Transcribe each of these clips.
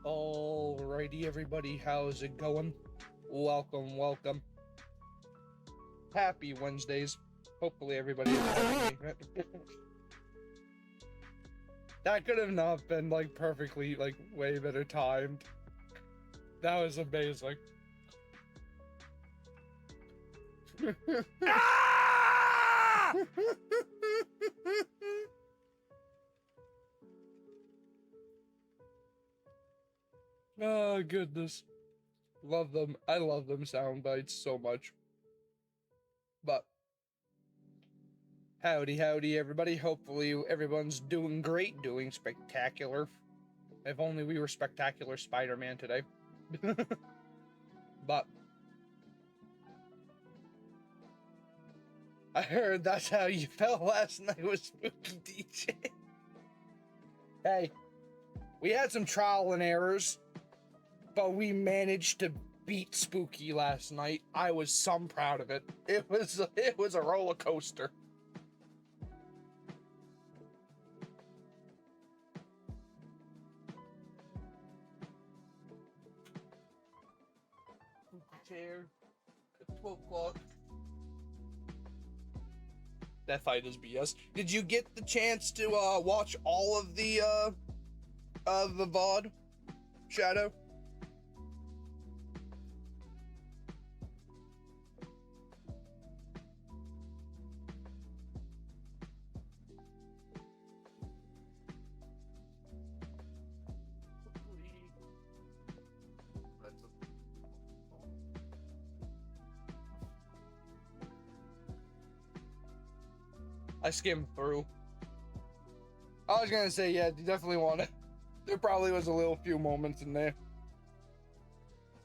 Alrighty, everybody, how's it going? Welcome. Happy Wednesdays. Hopefully everybody is happy. That could have not been, perfectly, way better timed. That was amazing. Ah! Oh, goodness. Love them. I love them sound bites so much. But, howdy, everybody. Hopefully everyone's doing great, doing spectacular. If only we were spectacular Spider-Man today. But, I heard that's how you felt last night with Spooky DJ. Hey, we had some trial and errors, but we managed to beat Spooky last night. I was some proud of it. It was a roller coaster. Chair at 12 o'clock. That fight is BS. Did you get the chance to watch all of the VOD, Shadow? I skimmed through. I was gonna say, yeah, you definitely want to. There probably was a little few moments in there.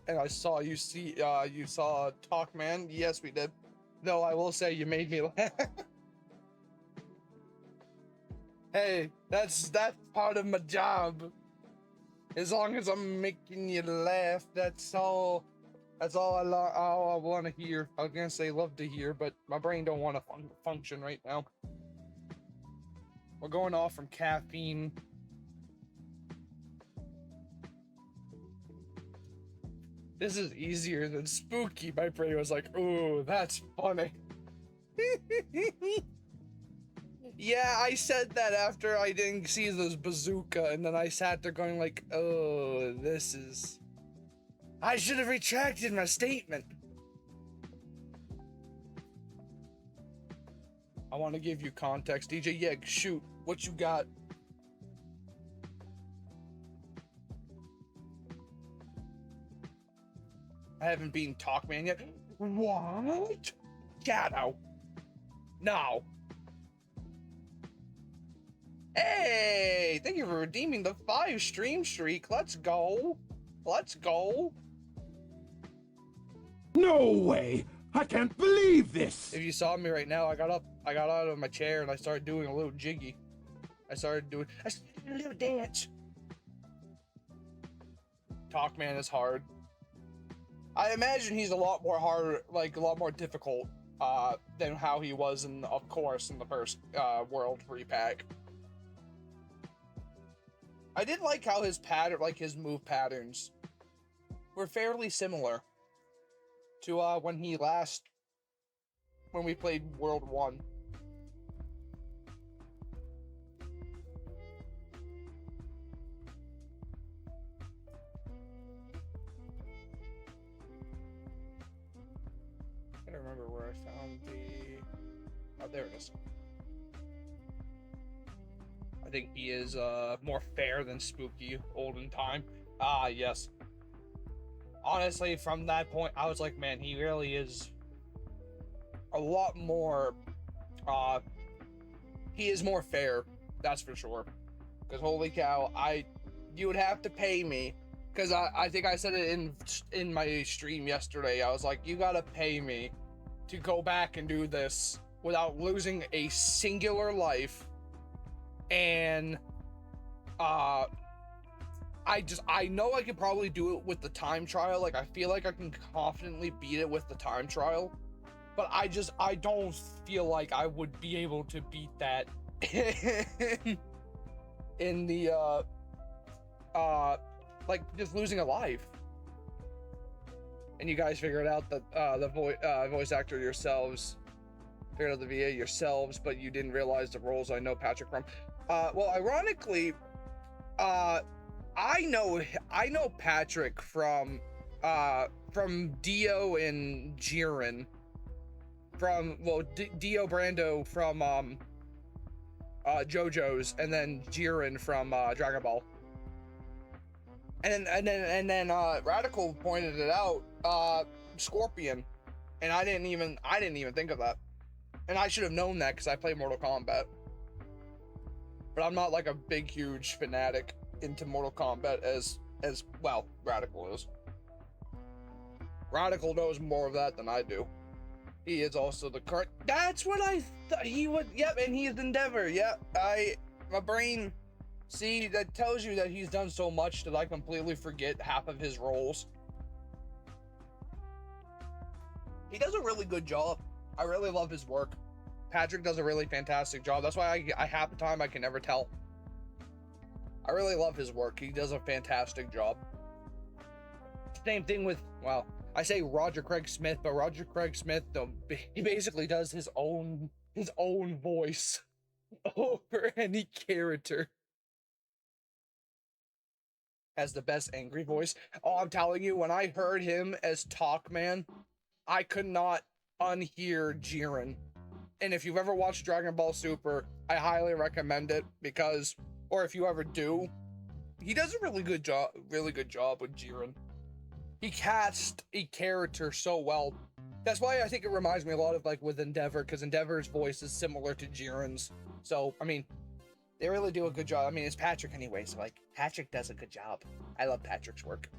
And I saw you saw Talkman. Yes, we did. Though I will say you made me laugh. Hey, that's part of my job. As long as I'm making you laugh, that's all I want to hear. I was gonna say love to hear, but my brain don't want to function right now. We're going off from caffeine. This is easier than Spooky. My brain was like, ooh, that's funny. Yeah, I said that after I didn't see this bazooka, and then I sat there going like, oh, this is... I should have retracted my statement. I want to give you context. DJ Yeg, shoot. What you got? I haven't beaten Talkman yet. What? Shadow. No. Hey, thank you for redeeming the 5 stream streak. Let's go. Let's go. No way! I can't believe this! If you saw me right now, I got out of my chair and I started doing a little jiggy. I started doing a little dance. Talkman is hard. I imagine he's a lot more hard, a lot more difficult, than how he was in the first, World repack. I did like how his his move patterns were fairly similar to, when we played World 1. I don't remember where I found oh, there it is. I think he is, more fair than Spooky, olden time. Ah, yes. Honestly, from that point, I was like, man, he really is a lot more, he is more fair, that's for sure. Because holy cow, you would have to pay me, because I think I said it in my stream yesterday. I was like, you gotta pay me to go back and do this without losing a singular life. And, I know I could probably do it with the time trial. I feel like I can confidently beat it with the time trial. But I don't feel like I would be able to beat that in the, like just losing a life. And you guys figured out that the voice actor yourselves, figured out the VA yourselves, but you didn't realize the roles. I know Patrick from. Well, ironically, I know Patrick from Dio and Jiren. From Dio Brando from JoJo's, and then Jiren from Dragon Ball. And then Radical pointed it out, Scorpion, and I didn't even think of that, and I should have known that because I play Mortal Kombat, but I'm not like a big huge fanatic into Mortal Kombat as well. Radical is. Radical knows more of that than I do. He is also the current. That's what I thought he would. Yep, and he is Endeavor. Yep, my brain. See, that tells you that he's done so much that I completely forget half of his roles. He does a really good job. I really love his work. Patrick does a really fantastic job. That's why I half the time I can never tell. I really love his work. He does a fantastic job. Same thing with, well, I say Roger Craig Smith, but Roger Craig Smith, he basically does his own voice over any character. Has the best angry voice. Oh, I'm telling you, when I heard him as Talkman, I could not unhear Jiren. And if you've ever watched Dragon Ball Super, I highly recommend it because, or if you ever do, he does a really good job with Jiren. He cast a character so well. That's why I think it reminds me a lot of like with Endeavor, because Endeavor's voice is similar to Jiren's. So, I mean, they really do a good job. I mean, it's Patrick anyway, so like, Patrick does a good job. I love Patrick's work.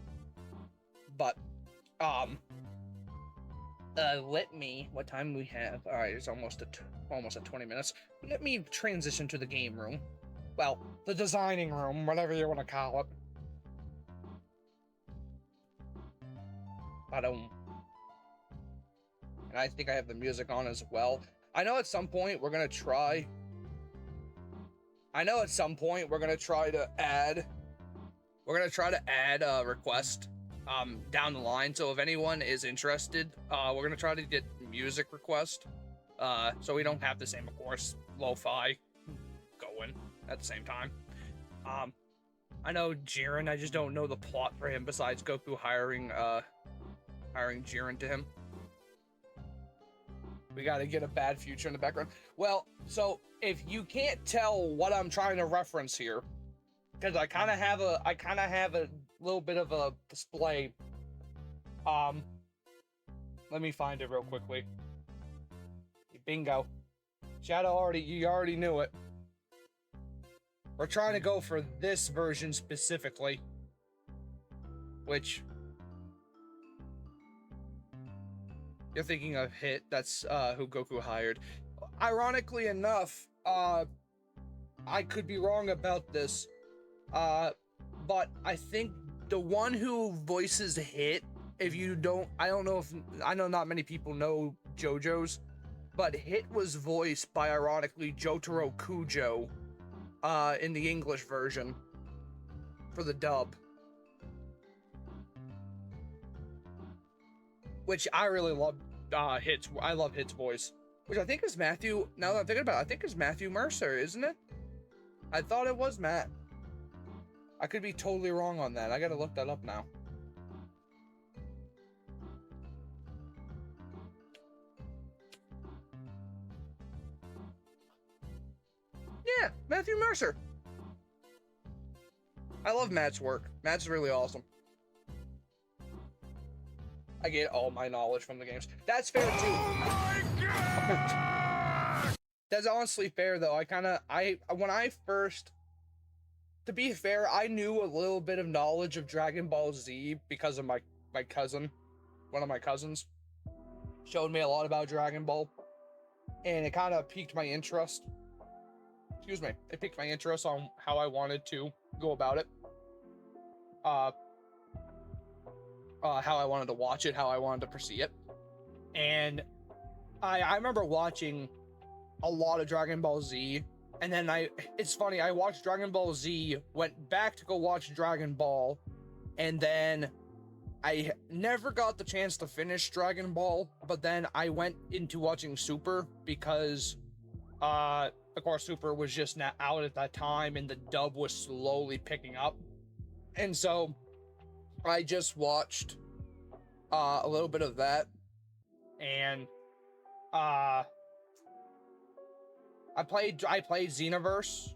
But, let me, what time we have? All right, it's almost at 20 minutes. Let me transition to the game room. Well, the designing room, whatever you want to call it. And I think I have the music on as well. I know at some point we're gonna try to add a request down the line. So if anyone is interested, we're gonna try to get music request. So we don't have the same, of course, lo-fi going at the same time. I know Jiren, I just don't know the plot for him besides Goku hiring Jiren to him. We gotta get a bad future in the background. Well, so if you can't tell what I'm trying to reference here, because I kind of have a little bit of a display. Let me find it real quickly. Bingo. Shadow you already knew it. We're trying to go for this version specifically, which you're thinking of Hit. That's who Goku hired. Ironically enough, I could be wrong about this, but I think the one who voices Hit, I know not many people know JoJo's, but Hit was voiced by, ironically, Jotaro Kujo in the English version for the dub. Which I really love. I love Hit's voice, which I think is Matthew. Now that I'm thinking about it, I think it's Matthew Mercer, isn't it? I thought it was Matt. I could be totally wrong on that. I gotta look that up now. Yeah, Matthew Mercer. I love Matt's work. Matt's really awesome. I get all my knowledge from the games. That's fair too. Oh my God! That's honestly fair though. To be fair, I knew a little bit of knowledge of Dragon Ball Z because of my cousin. One of my cousins showed me a lot about Dragon Ball, and it kind of piqued my interest. Excuse me. It piqued my interest on how I wanted to go about it. How I wanted to watch it, how I wanted to perceive it. And I remember watching a lot of Dragon Ball Z, and then it's funny, I watched Dragon Ball Z, went back to go watch Dragon Ball, And then I never got the chance to finish Dragon Ball, but then I went into watching Super because, of course, Super was just not out at that time and the dub was slowly picking up. And so I just watched a little bit of that, and I played Xenoverse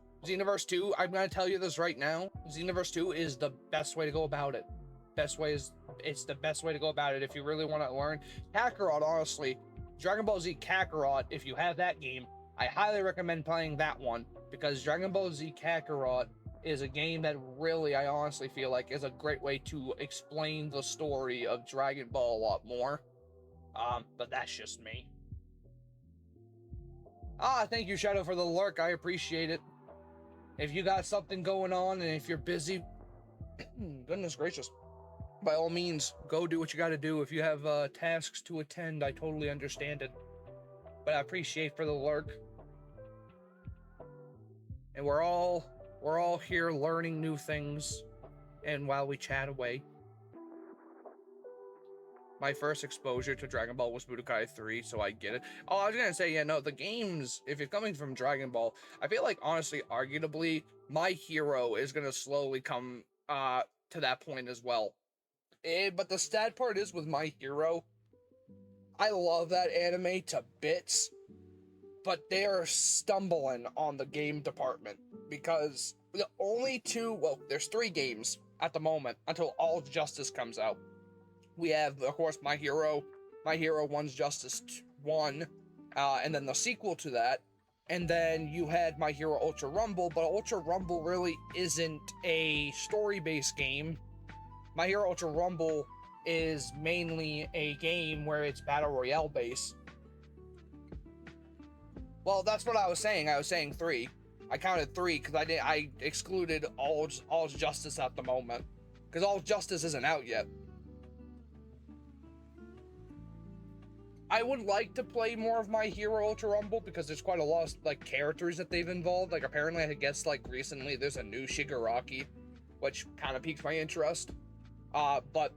2. I'm gonna tell you this right now. Xenoverse 2 is the best way to go about it. It's the best way to go about it if you really want to learn. Kakarot, honestly, Dragon Ball Z Kakarot, if you have that game, I highly recommend playing that one, because Dragon Ball Z Kakarot is a game that really, I honestly feel like, is a great way to explain the story of Dragon Ball a lot more. But that's just me. Thank you, Shadow, for the lurk. I appreciate it. If you got something going on and if you're busy, goodness gracious, by all means, go do what you gotta do. If you have tasks to attend, I totally understand it. But I appreciate for the lurk. And we're all here learning new things, and while we chat away. My first exposure to Dragon Ball was Budokai 3, so I get it. Oh, I was gonna say, yeah, no, the games, if it's coming from Dragon Ball, I feel like, honestly, arguably, My Hero is gonna slowly come to that point as well. But the sad part is, with My Hero, I love that anime to bits, but they are stumbling on the game department, because the only there's 3 games at the moment until All Justice comes out. We have, of course, My Hero 1's Justice 1, and then the sequel to that, and then you had My Hero Ultra Rumble, but Ultra Rumble really isn't a story-based game. My Hero Ultra Rumble is mainly a game where it's Battle Royale based. Well, that's what I was saying. I was saying 3. I counted 3 because I excluded All's Justice at the moment, because All's Justice isn't out yet. I would like to play more of My Hero Ultra Rumble because there's quite a lot of characters that they've involved. Apparently, I guess recently there's a new Shigaraki, which kind of piques my interest. But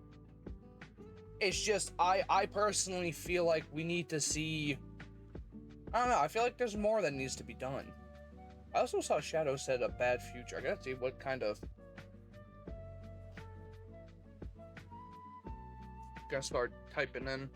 it's just I personally feel like we need to see. I don't know. I feel like there's more that needs to be done. I also saw Shadow said a bad future. I gotta see what kind of. Gotta start typing in.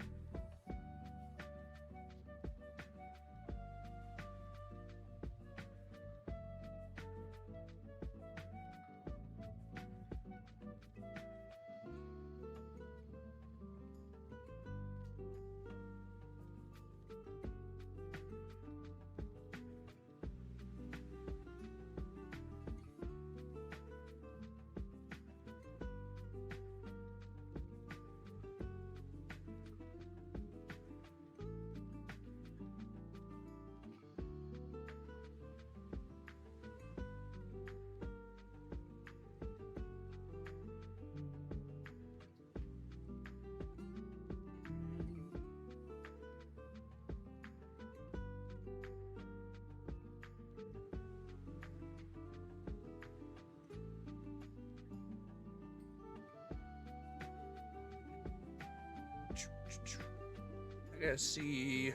I gotta see.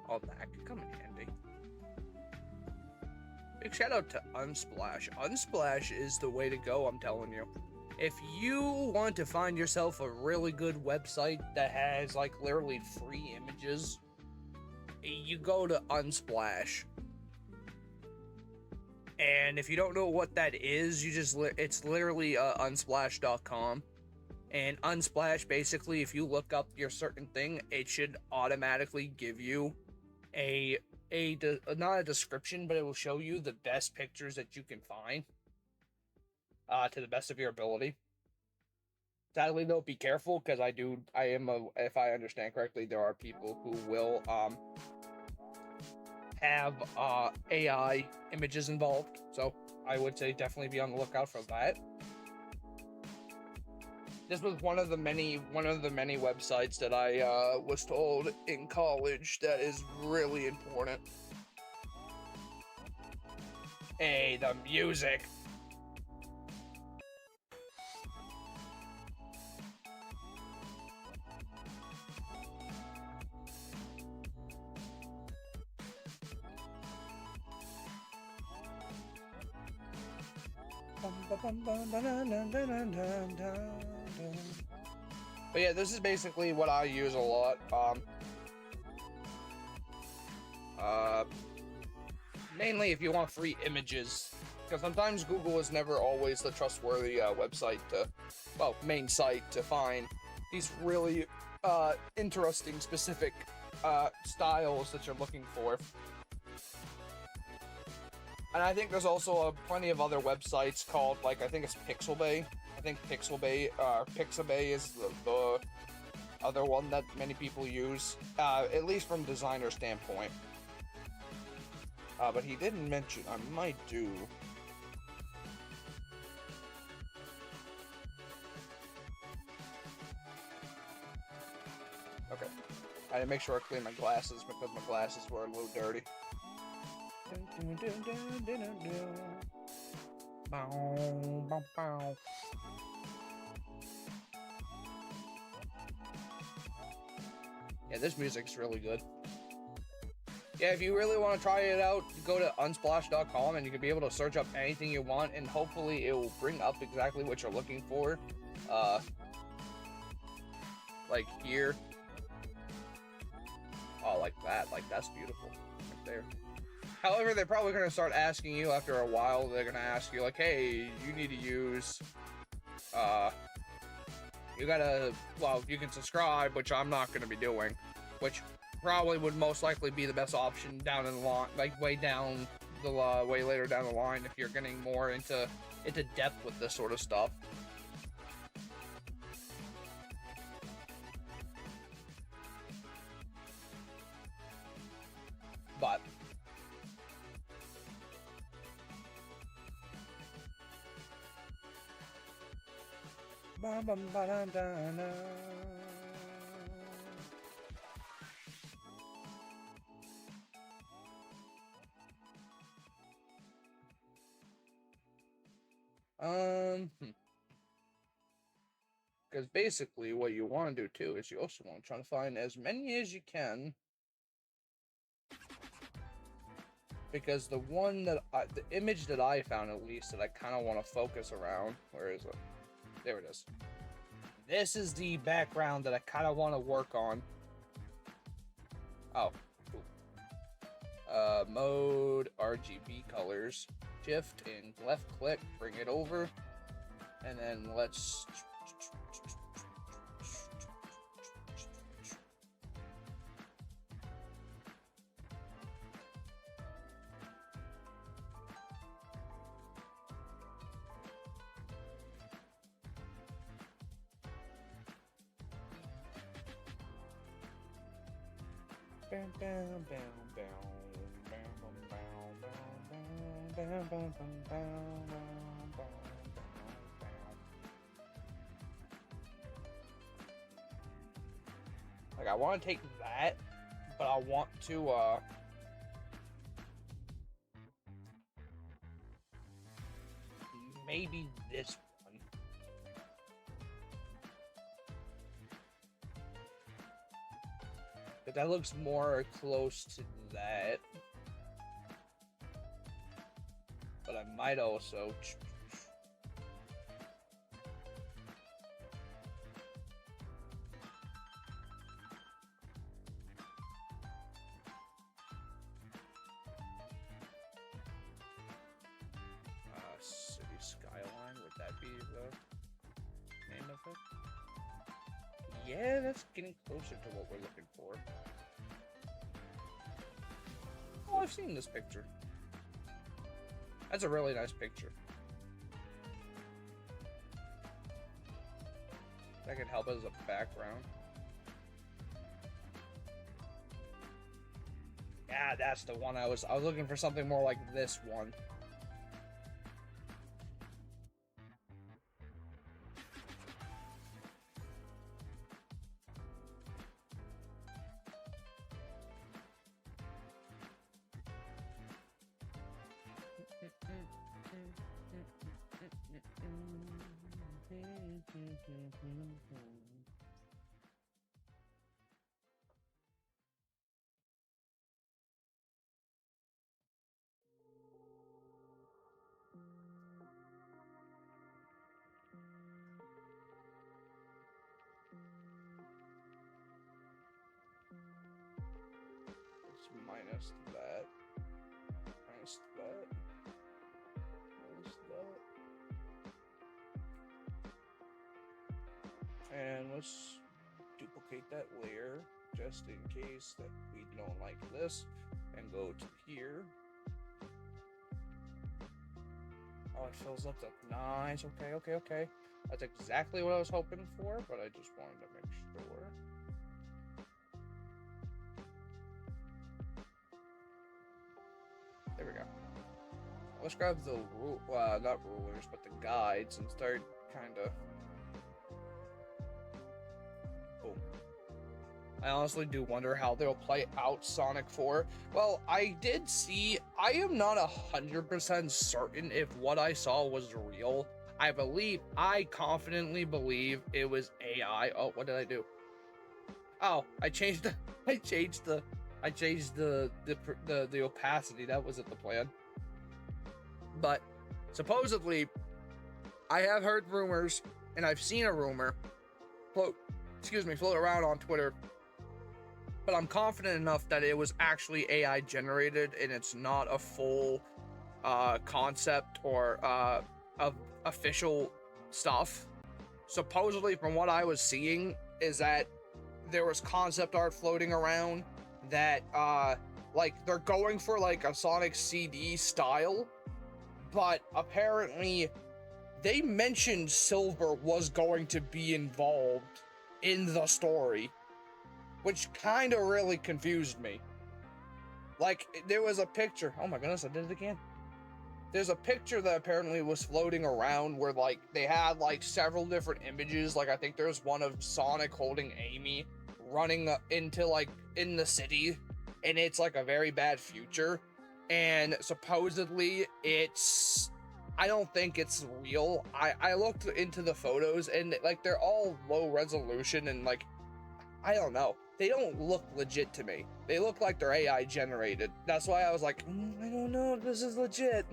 Oh, that could come in handy. Big shout out to Unsplash. Unsplash is the way to go, I'm telling you. If you want to find yourself a really good website that has literally free images, you go to Unsplash. And if you don't know what that is, it's literally unsplash.com. And Unsplash, basically, if you look up your certain thing, it should automatically give you not a description, but it will show you the best pictures that you can find, to the best of your ability. Sadly, though, be careful, because if I understand correctly, there are people who will have AI images involved. So I would say definitely be on the lookout for that. This was one of the many websites that I was told in college that is really important. Hey, the music. But yeah, this is basically what I use a lot. Mainly if you want free images, because sometimes Google is never always the trustworthy website to, well, main site to find these really interesting, specific styles that you're looking for. And I think there's also plenty of other websites called, like, I think it's Pixabay. I think Pixabay is the other one that many people use, at least from designer standpoint. But he didn't mention, I might do. Okay. I had to make sure I clean my glasses because my glasses were a little dirty. Yeah, this music's really good. Yeah, if you really want to try it out, go to unsplash.com and you can be able to search up anything you want, and hopefully it will bring up exactly what you're looking for. Like here. Oh, like that. Like, that's beautiful. Right there. However, they're probably going to start asking you after a while. They're going to ask you, like, hey, you need to use, you gotta, well, you can subscribe, which I'm not going to be doing, which probably would most likely be the best option down in the line, like, way down the, way later down the line if you're getting more into depth with this sort of stuff. But because basically what you want to do too is you also want to try to find as many as you can, because the one that the image that I found, at least, that I kind of want to focus around, where is it? There it is. This is the background that I kind of want to work on. Oh, cool. Mode RGB colors, shift and left click, bring it over, and then let's bam bam bam bam bam bam bam bam bam bam bam. Like, I want to take that, but I want to maybe this one. But that looks more close to that. But I might also city skyline, would that be the name of it? Yeah, that's getting closer to what we're looking for. Oh, I've seen this picture. That's a really nice picture. That could help as a background. Yeah, that's the one I was looking for, something more like this one. Missed that. Missed that. Missed that. And let's duplicate that layer just in case that we don't like this. And go to here. Oh, it fills up. That's nice. Okay. That's exactly what I was hoping for, but I just wanted to make sure. There we go. Let's grab the not rulers, but the guides and start kind of. Boom. I honestly do wonder how they'll play out Sonic 4. Well, I did see. I am not 100% certain if what I saw was real. I confidently believe it was AI. Oh, what did I do? Oh, I changed the opacity. That wasn't the plan. But supposedly, I have heard rumors, and I've seen a rumor float around on Twitter. But I'm confident enough that it was actually AI generated, and it's not a full concept or of official stuff. Supposedly, from what I was seeing, is that there was concept art floating around that like they're going for like a Sonic CD style, but apparently they mentioned Silver was going to be involved in the story, which kind of really confused me. Like, there was a picture. Oh my goodness, I did it again. There's a picture that apparently was floating around where, like, they had, like, several different images. Like, I think there's one of Sonic holding Amy running into, like, in the city. And it's, like, a very bad future. And supposedly it's... I don't think it's real. I looked into the photos and, like, they're all low resolution and, like, I don't know. They don't look legit to me. They look like they're AI generated. That's why I was like, I don't know if this is legit.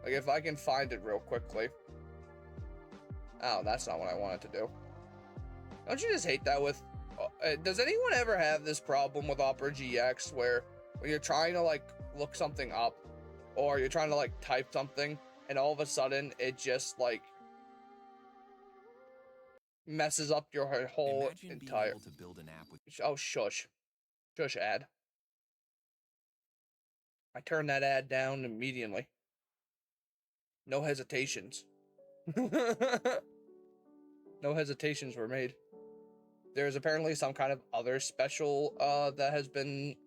Like, if I can find it real quickly. Oh, that's not what I wanted to do. Don't you just hate that with... does anyone ever have this problem with Opera GX where when you're trying to, like, look something up, or you're trying to, like, type something, and all of a sudden, it just, like, messes up your whole entire... Able to build an app with... Oh, shush. Shush, ad. I turned that ad down immediately. No hesitations. No hesitations were made. There's apparently some kind of other special that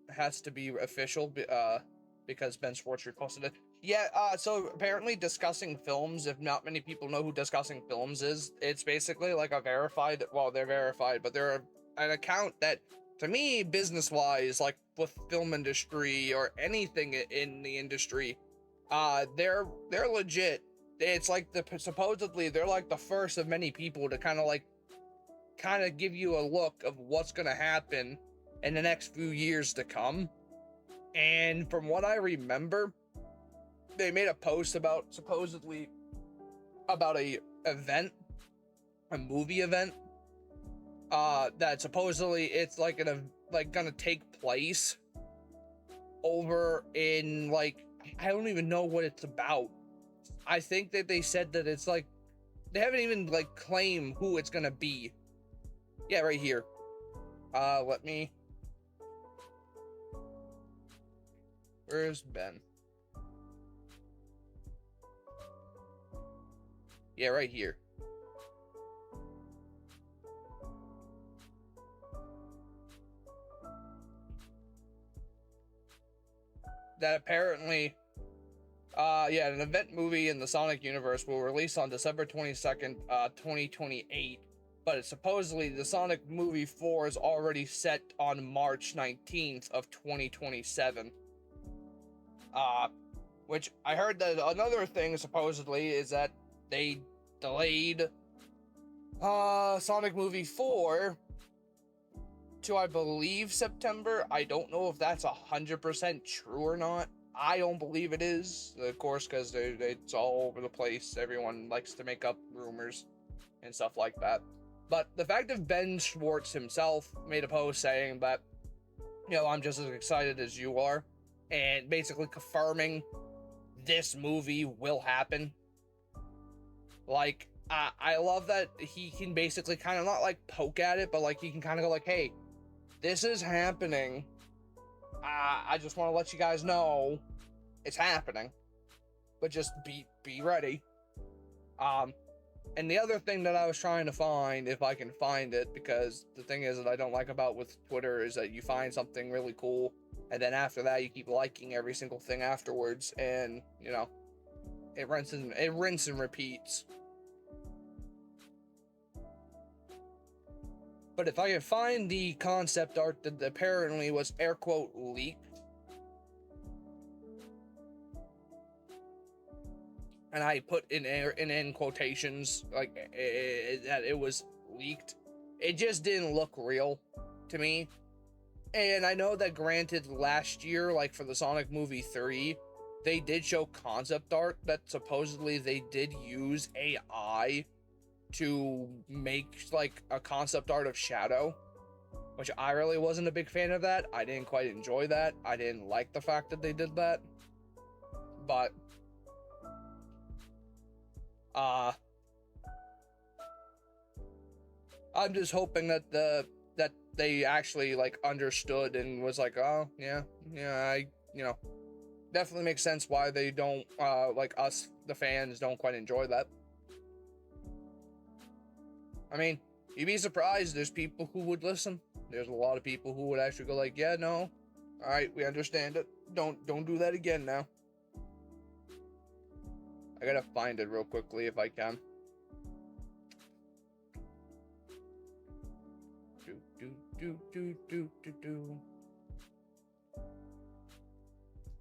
has to be official because Ben Schwartz reposted it. Yeah, so apparently Discussing Films, if not many people know who Discussing Films is, it's basically like a verified, well, they're verified, but they're an account that, to me, business-wise, like with film industry or anything in the industry, they're legit. It's like supposedly they're like the first of many people to kind of give you a look of what's gonna happen in the next few years to come. And from what I remember, they made a post about supposedly about a movie event that supposedly it's like gonna take place over in, like, I don't even know what it's about. I think that they said that it's like they haven't even like claimed who it's gonna be. Yeah, right here. Let me... Where's Ben? Yeah, right here. That apparently, yeah, an event movie in the Sonic universe will release on December 22nd, 2028. But it's supposedly the Sonic movie 4 is already set on March 19th of 2027. Which I heard that another thing supposedly is that they delayed Sonic movie 4 to, I believe, September. I don't know if that's 100% true or not. I don't believe it is, of course, because it's all over the place. Everyone likes to make up rumors and stuff like that. But the fact that Ben Schwartz himself made a post saying that I'm just as excited as you are, and basically confirming this movie will happen. Like, I love that he can basically kind of not like poke at it, but like he can kind of go like, hey, this is happening. I just want to let you guys know it's happening, but just be ready. And the other thing that I was trying to find, if I can find it, because the thing is that I don't like about with Twitter is that you find something really cool, and then after that you keep liking every single thing afterwards, and it rinse and repeats. But if I can find the concept art that apparently was air quote leaked, and I put in quotations like that it was leaked, it just didn't look real to me. And I know that granted last year, like for the Sonic movie 3, they did show concept art that supposedly they did use AI to make like a concept art of Shadow, which I really wasn't a big fan of that. I didn't quite enjoy that. I didn't like the fact that they did that. But I'm just hoping that that they actually like understood and was like, oh yeah, I definitely makes sense why they don't like us the fans don't quite enjoy that. I mean, you'd be surprised, there's people who would listen. There's a lot of people who would actually go like, yeah, no, all right, we understand it, don't do that again now. I gotta find it real quickly if I can.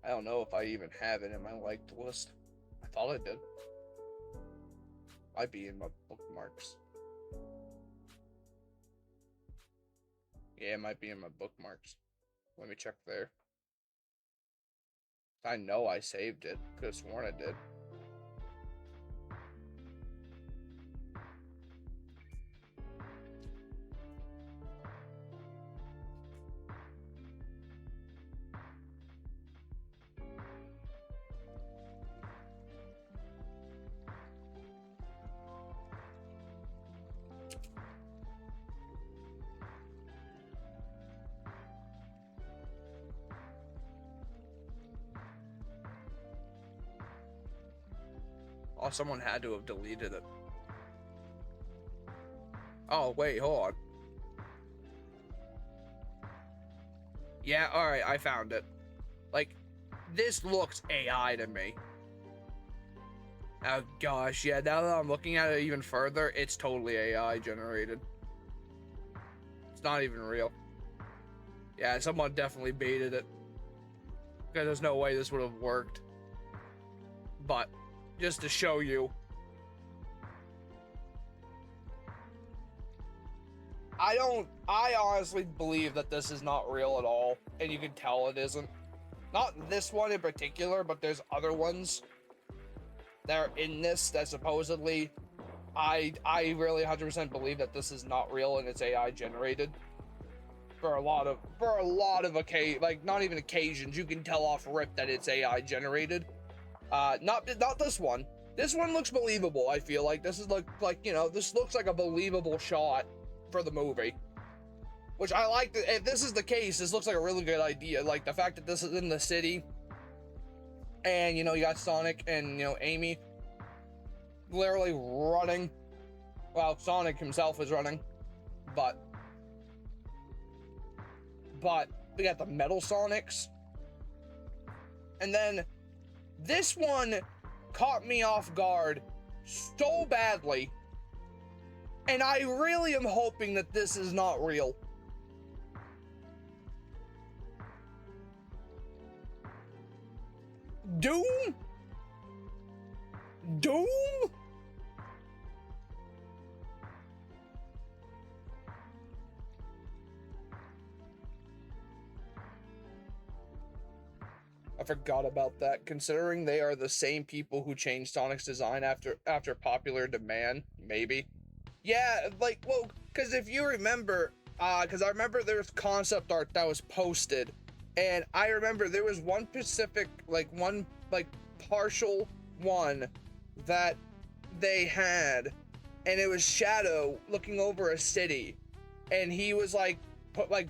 I don't know if I even have it in my liked list. I thought I did. Might be in my bookmarks. Yeah, it might be in my bookmarks. Let me check there. I know I saved it. Could have sworn I did. Oh, someone had to have deleted it. Oh, wait, hold on. Yeah, alright, I found it. Like, this looks AI to me. Oh gosh, yeah, now that I'm looking at it even further, it's totally AI generated. It's not even real. Yeah, someone definitely baited it. Because there's no way this would have worked. But just to show you, I honestly believe that this is not real at all, and you can tell it isn't. Not this one in particular, but there's other ones that are in this that supposedly I really 100% believe that this is not real and it's AI generated. For a lot of like not even occasions, you can tell off rip that it's AI generated. Not this one. This one looks believable. I feel like this is like this looks like a believable shot for the movie, which I like. If this is the case, this looks like a really good idea. Like the fact that this is in the city, and you got Sonic and Amy literally running. Well, Sonic himself is running, but we got the Metal Sonics, and then this one caught me off guard so badly, and I really am hoping that this is not real. Doom? I forgot about that, considering they are the same people who changed Sonic's design after popular demand, maybe. Yeah, like, well, because if you remember, because I remember there was concept art that was posted, and I remember there was one specific, like one like partial one that they had, and it was Shadow looking over a city, and he was like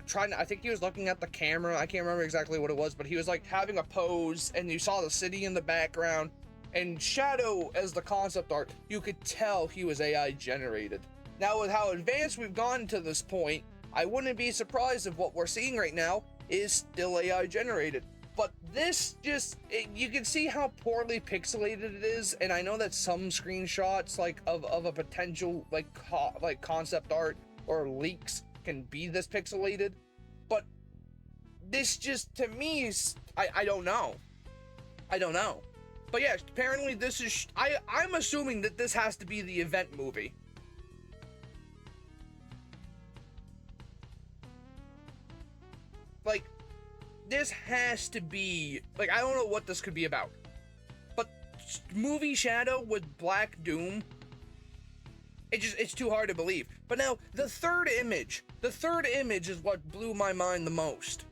trying to, I think he was looking at the camera. I can't remember exactly what it was, but he was like having a pose, and you saw the city in the background, and Shadow as the concept art, you could tell he was AI generated. Now with how advanced we've gotten to this point, I wouldn't be surprised if what we're seeing right now is still AI generated. But this just, you can see how poorly pixelated it is, and I know that some screenshots like of a potential like concept art or leaks can be this pixelated, but this just, to me, is, I don't know. I don't know. But yeah, apparently this is, I'm assuming that this has to be the event movie. Like, this has to be, like, I don't know what this could be about, but movie Shadow with Black Doom, it's too hard to believe. But now, the third image is what blew my mind the most.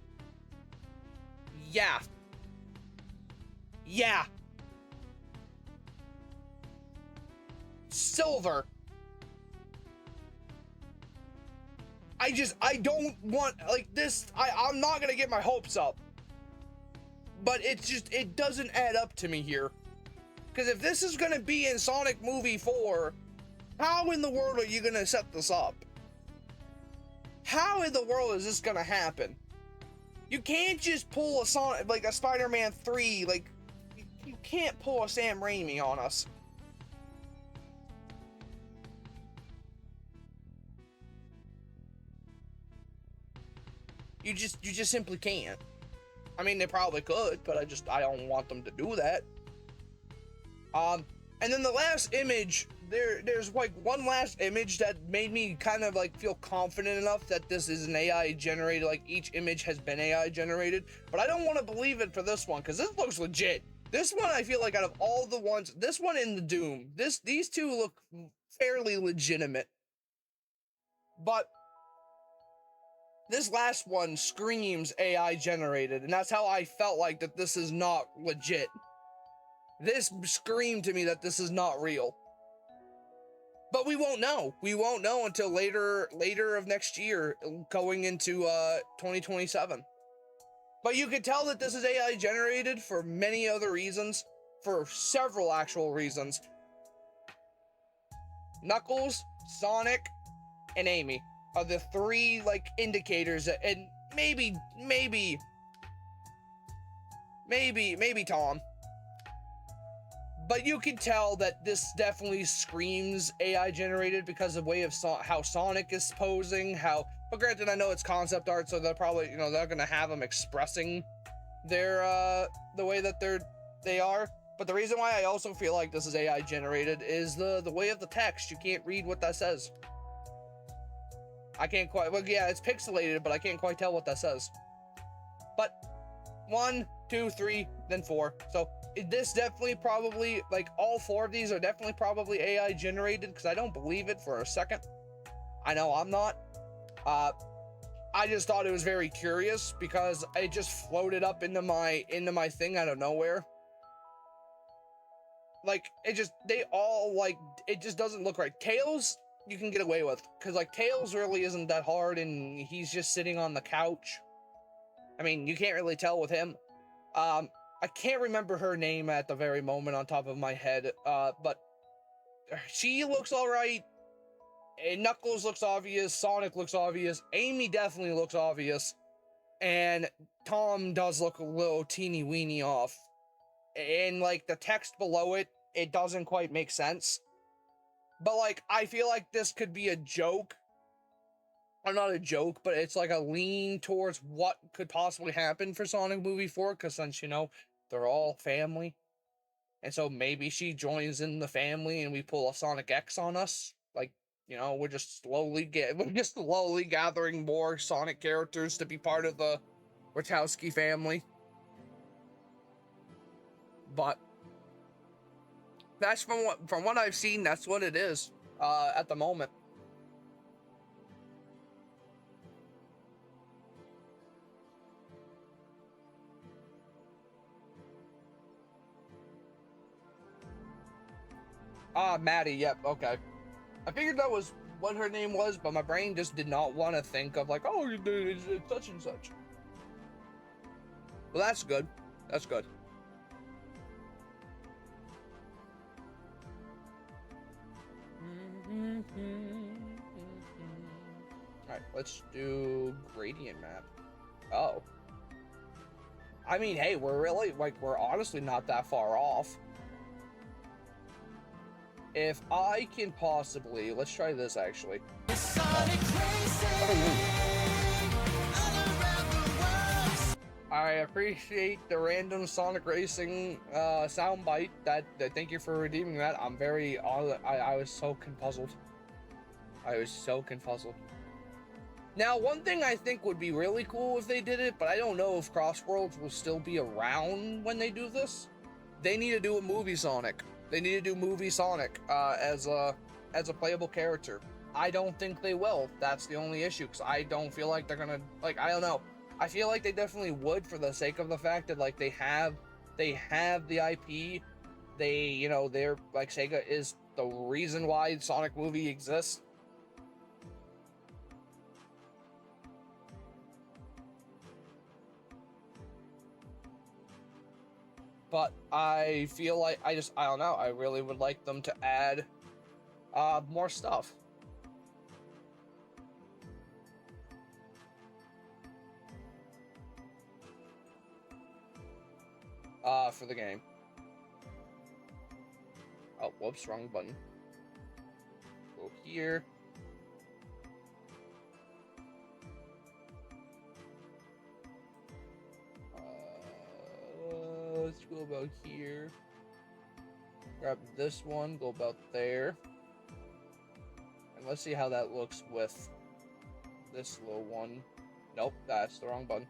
Yeah. Silver. I don't want, like, this, I'm not gonna get my hopes up, but it doesn't add up to me here. Because if this is gonna be in Sonic Movie 4, how in the world are you gonna set this up? How in the world is this gonna happen? You can't just pull a Sonic, like a Spider-Man 3, like, you can't pull a Sam Raimi on us. You just simply can't. I mean, they probably could, but I don't want them to do that. And then the last image, there's like one last image that made me kind of like feel confident enough that this is an AI generated, like each image has been AI generated, but I don't want to believe it for this one, because this looks legit. This one, I feel like out of all the ones, this one in the Doom, these two look fairly legitimate. But this last one screams AI generated, and that's how I felt like that this is not legit. This screamed to me that this is not real. But we won't know. We won't know until later of next year, going into 2027. But you could tell that this is AI generated for many other reasons, for several actual reasons. Knuckles, Sonic, and Amy are the three like indicators that, and maybe Tom. But you can tell that this definitely screams AI generated because of the way of how Sonic is posing, but granted, I know it's concept art, so they're probably, they're gonna have them expressing their the way that they are. But the reason why I also feel like this is AI generated is the way of the text. You can't read what that says. I can't quite, well, yeah, it's pixelated, but I can't quite tell what that says. But 1, 2, 3, then 4. So this definitely probably, like, all 4 of these are definitely probably AI generated, because I don't believe it for a second. I know I'm not. I just thought it was very curious because it just floated up into my thing out of nowhere. Like, they all, like, it just doesn't look right. Tails, you can get away with, because, like, Tails really isn't that hard, and he's just sitting on the couch. I mean, you can't really tell with him. I can't remember her name at the very moment on top of my head, but she looks alright. Knuckles looks obvious. Sonic looks obvious. Amy definitely looks obvious. And Tom does look a little teeny weeny off. And, like, the text below it, it doesn't quite make sense. But, like, I feel like this could be a joke. Or not a joke, but it's like a lean towards what could possibly happen for Sonic Movie 4, because since, they're all family. And so maybe she joins in the family and we pull a Sonic X on us. Like, we're just slowly gathering more Sonic characters to be part of the Wachowski family. But that's from what I've seen, that's what it is at the moment. Ah, Maddie, yep, okay. I figured that was what her name was, but my brain just did not want to think of like, oh, it's such and such. Well, that's good. That's good. Alright, let's do gradient map. Oh. I mean, hey, we're honestly not that far off. If I can possibly, let's try this actually. I appreciate the random Sonic Racing soundbite. That thank you for redeeming that. I'm very I was so confuzzled. I was so confuzzled. Now, one thing I think would be really cool if they did it, but I don't know if Crossworlds will still be around when they do this. They need to do a movie Sonic. They need to do movie Sonic as a playable character. I don't think they will. That's the only issue, because I don't feel like they're gonna, like, I don't know. I feel like they definitely would, for the sake of the fact that, like, they have the IP. They, you know, they're, like, Sega is the reason why Sonic movie exists. But I feel like, I don't know, I really would like them to add more stuff. For the game. Oh, whoops, wrong button. Go here. Let's go about here. Grab this one, go about there. And let's see how that looks with this little one. Nope, that's the wrong button.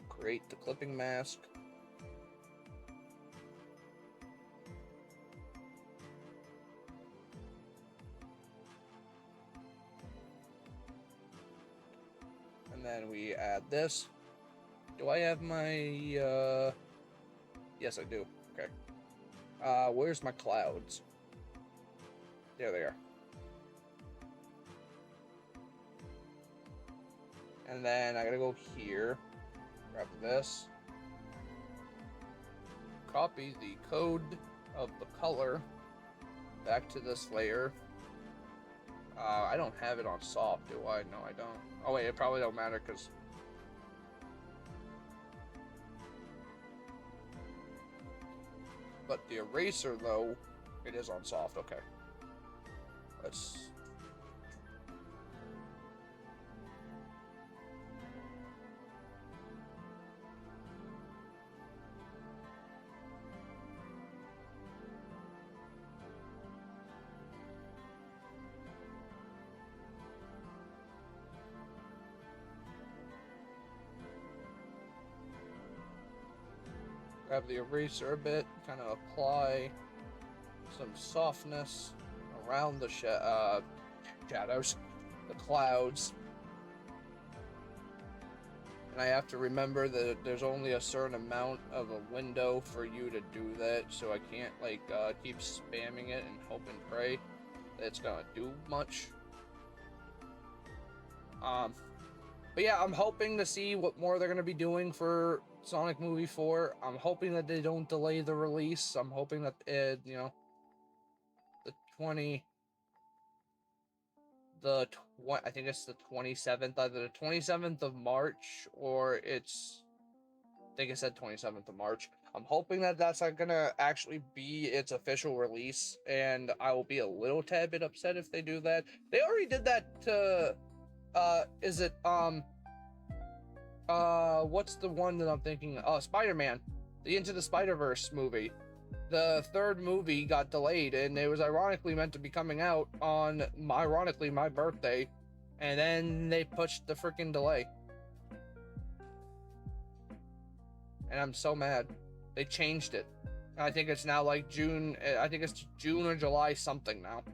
Create the clipping mask. And then we add this. Do I have my, yes I do, okay. Where's my clouds? There they are. And then I gotta go here, grab this, copy the code of the color back to this layer. I don't have it on soft, do I? No, I don't. Oh wait, it probably don't matter, because but the eraser, though, it is on soft. Okay. Let's... grab the eraser a bit, kind of apply some softness around the shadows, the clouds. And I have to remember that there's only a certain amount of a window for you to do that, so I can't, like, keep spamming it and hope and pray that it's gonna do much. But yeah, I'm hoping to see what more they're gonna be doing for Sonic Movie 4. I'm hoping that they don't delay the release. I'm hoping that you know, I think it's the 27th, either the 27th of March or it's, I think it said 27th of March. I'm hoping that that's not gonna actually be its official release, and I will be a little tad bit upset if they do that. They already did that to, is it, what's the one that I'm thinking? Oh, Spider-Man, the Into the Spider-Verse movie. The third movie got delayed, and it was ironically meant to be coming out on, ironically, my birthday, and then they pushed the freaking delay. And I'm so mad. They changed it. I think it's now like June, I think it's June or July something now.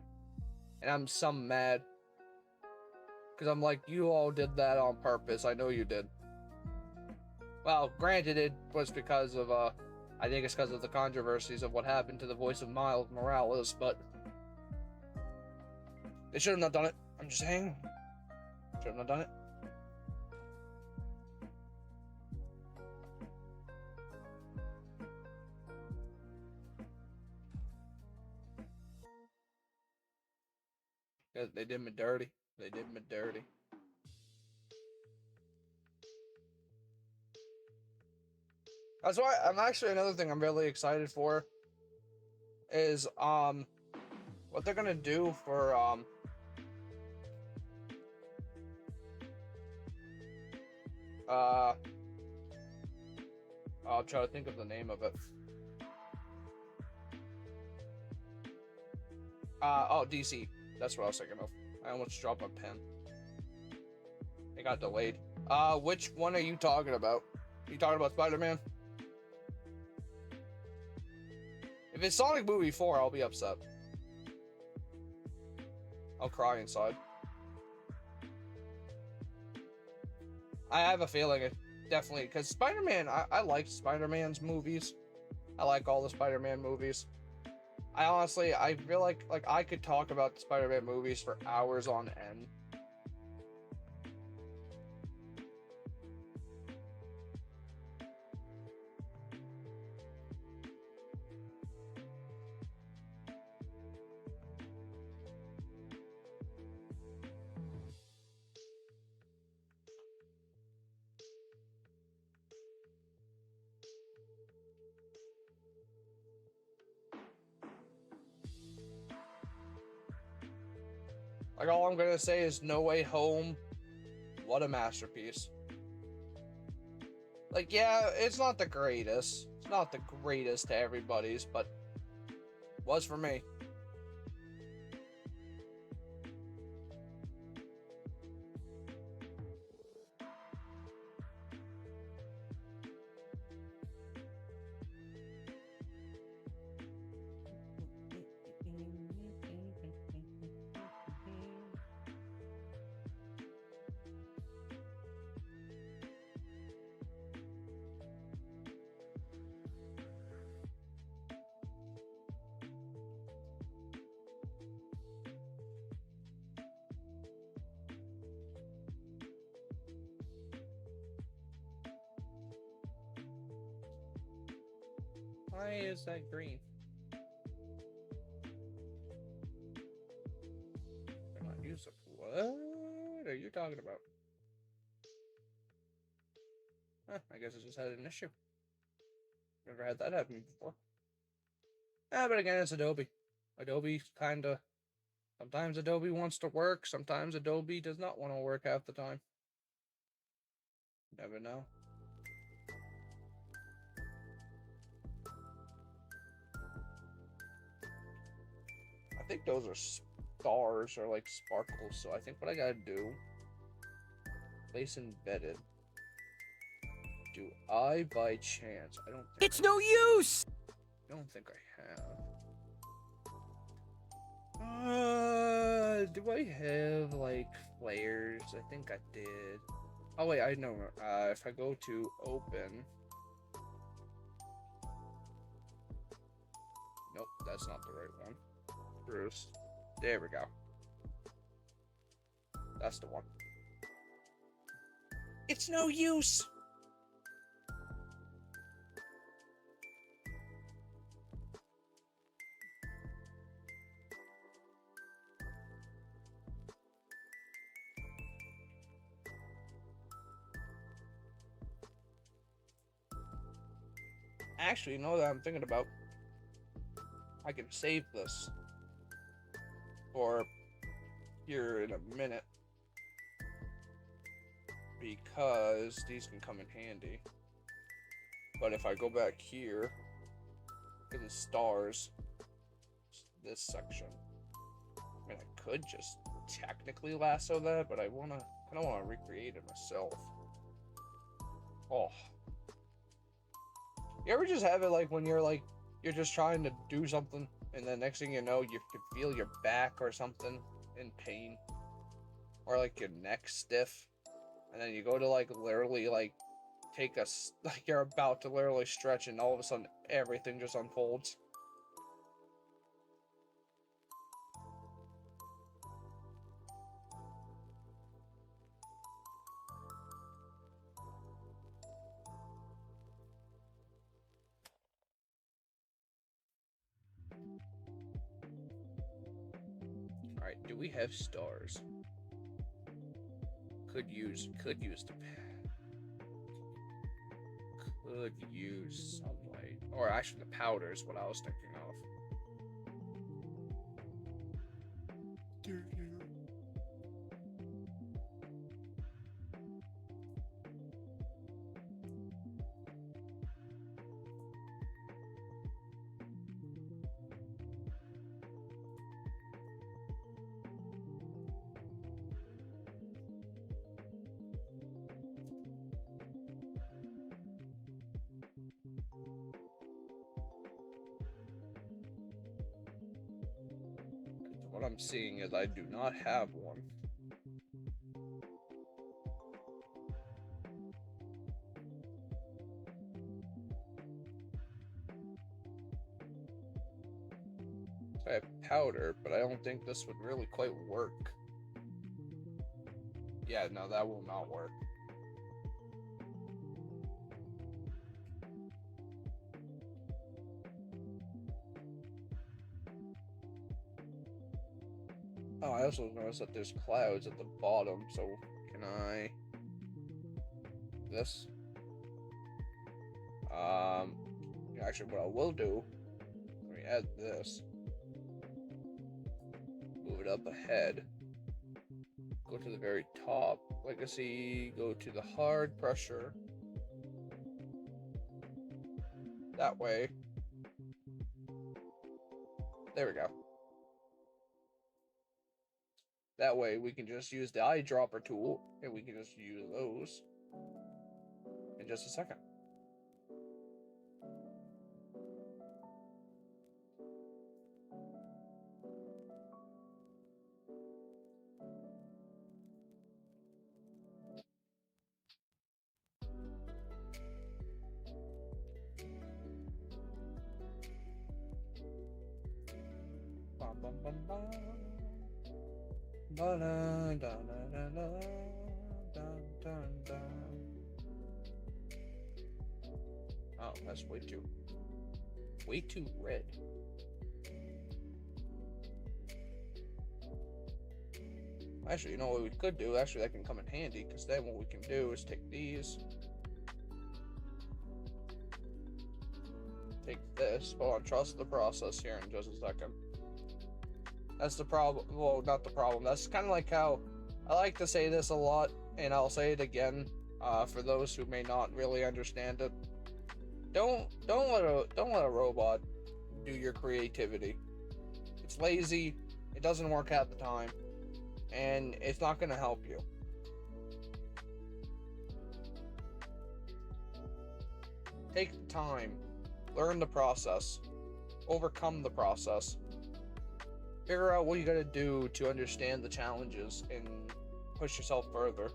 And I'm some mad. Because I'm like, you all did that on purpose. I know you did. Well, granted, it was because of, I think it's because of the controversies of what happened to the voice of Miles Morales, but they should have not done it. I'm just saying. Should have not done it. Yeah, they did me dirty. They did me dirty. That's why I'm actually, another thing I'm really excited for is what they're gonna do for I'll try to think of the name of it. DC. That's what I was thinking of. I almost dropped my pen. It got delayed. Which one are you talking about? Are you talking about Spider-Man? If it's Sonic Movie 4, I'll be upset. I'll cry inside. I have a feeling it definitely, because Spider-Man, I like Spider-Man's movies. I like all the Spider-Man movies. I feel like I could talk about the Spider-Man movies for hours on end. Like, all I'm gonna say is No Way Home, what a masterpiece. Like, yeah, it's not the greatest. It's not the greatest to everybody's, but was for me. Why is that green? I'm not using. What are you talking about? Huh, I guess I just had an issue. Never had that happen before. But again, it's Adobe. Adobe kinda. Sometimes Adobe wants to work, sometimes Adobe does not want to work half the time. Never know. I think those are stars or like sparkles, so I think what I gotta do, place embedded. Do I by chance? I don't think It's no use! I don't think I have. Do I have like flares? I think I did. Oh wait, I know. If I go to open. Nope, that's not the right one. Bruce. There we go. That's the one. It's no use! Actually, you know that I'm thinking about, I can save this for here in a minute because these can come in handy. But if I go back here to the stars, this section, I mean, I could just technically lasso that, but I kind of want to recreate it myself. Oh. You ever just have it like when you're just trying to do something and then next thing you know you can feel your back or something in pain or like your neck stiff and then you go to like literally like take us, like you're about to literally stretch and all of a sudden everything just unfolds. Alright, do we have stars? Could use sunlight. Or actually the powder is what I was thinking of. What I'm seeing is I do not have one. So I have powder, but I don't think this would really quite work. Yeah, no, that will not work. Oh, I also noticed that there's clouds at the bottom, so can I... This? Actually, what I will do, let me add this. Move it up ahead. Go to the very top. Legacy, go to the hard pressure. That way. There we go. That way we can just use the eyedropper tool and we can just use those in just a second. Bum, bum, bum, bum. Da, da, da, da, da, da, da, da. Oh, that's way too red. Actually, you know what we could do? Actually, that can come in handy, because then what we can do is take these. Take this. Hold on, trust the process here in just a second. That's the problem. Well, not the problem. That's kind of like how I like to say this a lot, and I'll say it again for those who may not really understand it. Don't let a robot do your creativity. It's lazy. It doesn't work half the time, and it's not going to help you. Take the time, learn the process, overcome the process. Figure out what you gotta do to understand the challenges and push yourself further.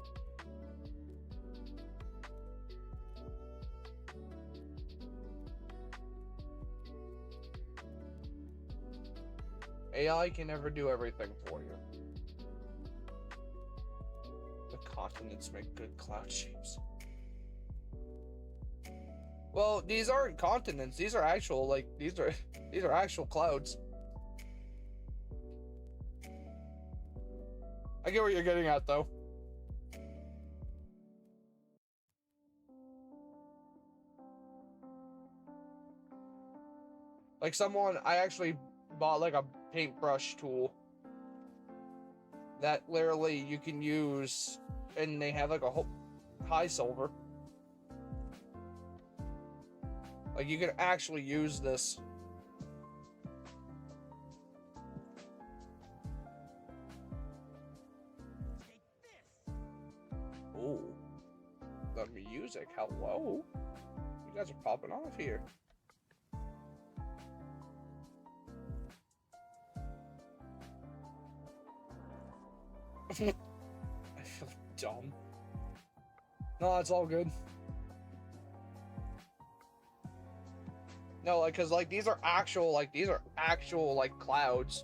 AI can never do everything for you. The continents make good cloud shapes. Well, these aren't continents. These are actual, like, these are actual clouds. I get what you're getting at, though. Like I actually bought like a paintbrush tool that literally you can use, and they have like a whole high silver. Like you can actually use this. Oh, the music, hello. You guys are popping off here. I feel dumb. No, it's all good. No, like, cause like these are actual like clouds.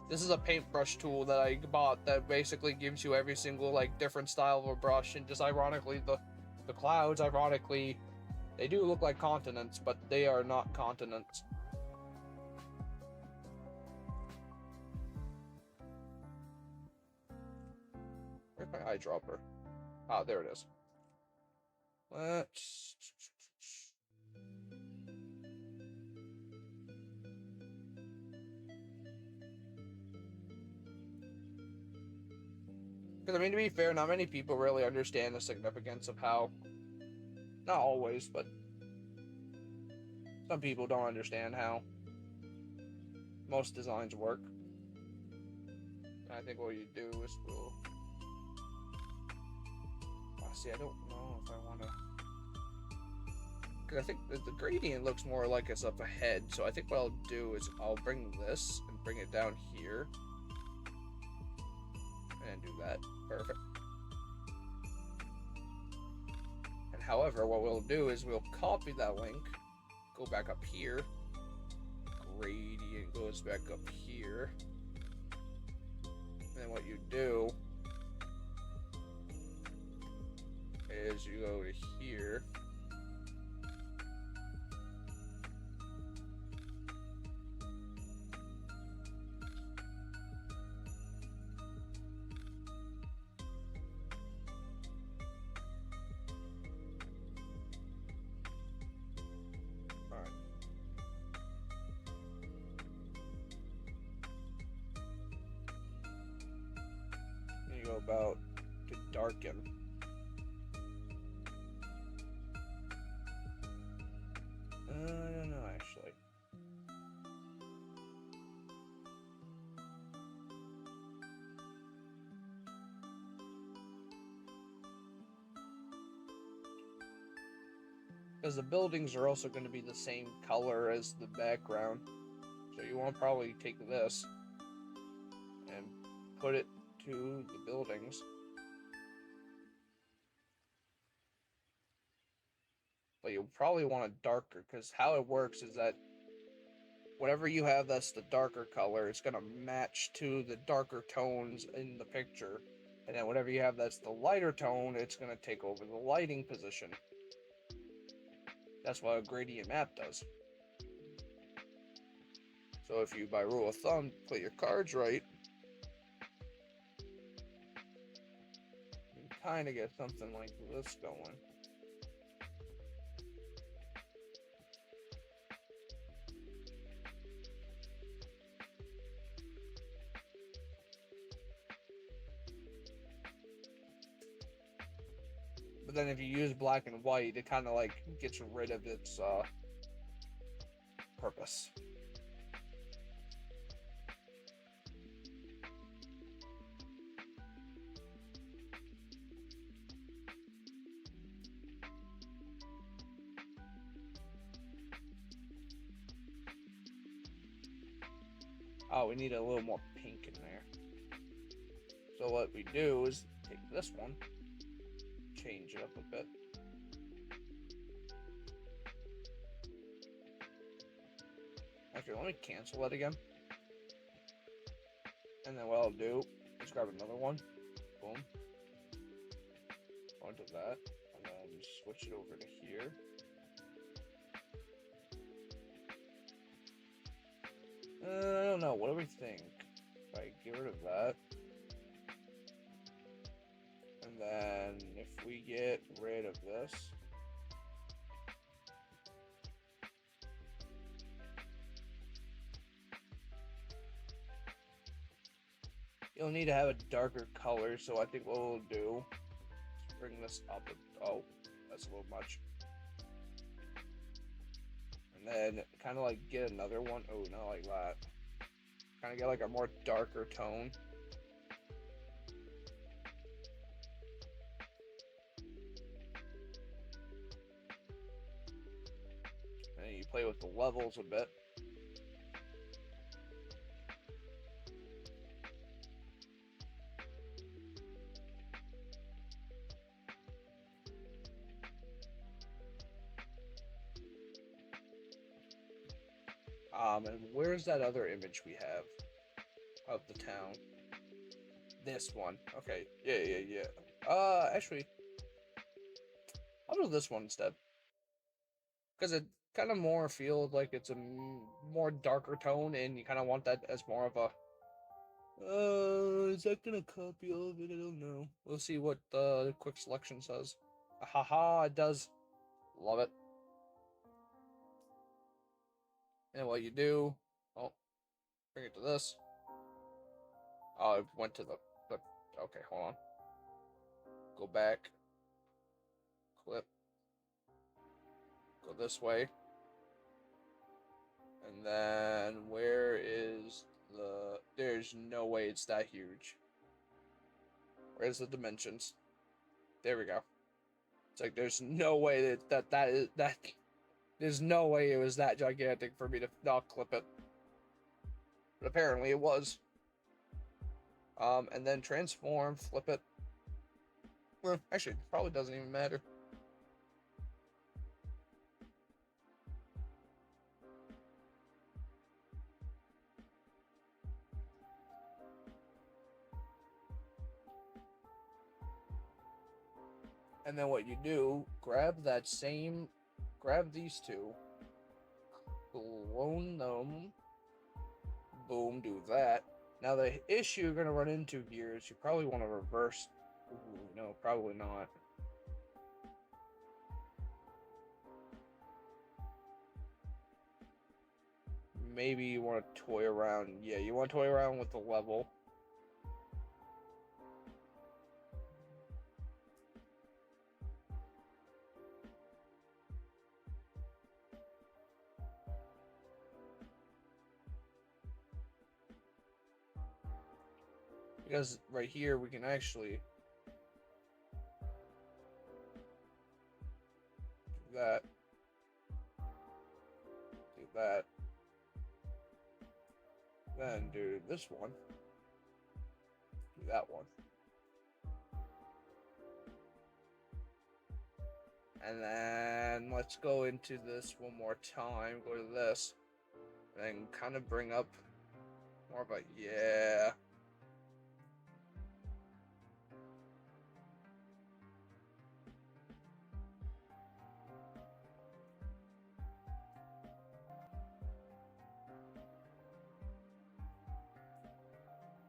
This is a paintbrush tool that I bought that basically gives you every single like different style of a brush, and just ironically the clouds, ironically, they do look like continents, but they are not continents. Where's my eyedropper? Ah, there it is. Let's... Because, I mean, to be fair, not many people really understand the significance of how... Not always, but... Some people don't understand how most designs work. I think what you do is we'll... See, I don't know if I want to... Because I think the gradient looks more like it's up ahead, so I think what I'll do is I'll bring this and bring it down here. And do that. Perfect. And however, what we'll do is we'll copy that link, go back up here, gradient goes back up here, and then what you do is you go to here, you go about to darken. I don't know, actually. Because the buildings are also going to be the same color as the background. So you want to probably take this and put it to the buildings. But you'll probably want it darker, because how it works is that whatever you have that's the darker color, it's going to match to the darker tones in the picture. And then whatever you have that's the lighter tone, it's going to take over the lighting position. That's what a gradient map does. So if you, by rule of thumb, put your cards right, you can kind of get something like this going. But then if you use black and white, it kind of like gets rid of its purpose. Oh, we need a little more pink in there. So what we do is take this one, change it up a bit. Actually, let me cancel that again. And then what I'll do is grab another one. Boom. Onto that. And then switch it over to here. I don't know. What do we think? If I get rid of that. And then if we get rid of this. You'll need to have a darker color, so I think what we'll do is bring this up. Oh, that's a little much. And then kind of like get another one. Oh, not like that. Kind of get like a more darker tone. And you play with the levels a bit. And where's that other image we have of the town? This one. Okay. Yeah. Actually, I'll do this one instead. Because it kind of more feels like it's a more darker tone, and you kind of want that as more of a. Is that gonna copy all of it? I don't know. We'll see what the quick selection says. Haha, it does. Love it. And what you do, oh, bring it to this. Oh, it went to the, okay, hold on. Go back. Clip. Go this way. And then, where is the, there's no way it's that huge. Where's the dimensions? There we go. It's like, there's no way that there's no way it was that gigantic for me to not clip it. But apparently it was. And then transform, flip it. Well, actually, it probably doesn't even matter. And then what you do, grab these two, clone them, boom, do that. Now the issue you're going to run into here is you probably want to reverse. Ooh, no, probably not. Maybe you want to toy around. Yeah, you want to toy around with the level. Because right here we can actually do that. Do that. Then do this one. Do that one. And then let's go into this one more time. Go to this. And then kind of bring up more of a, yeah.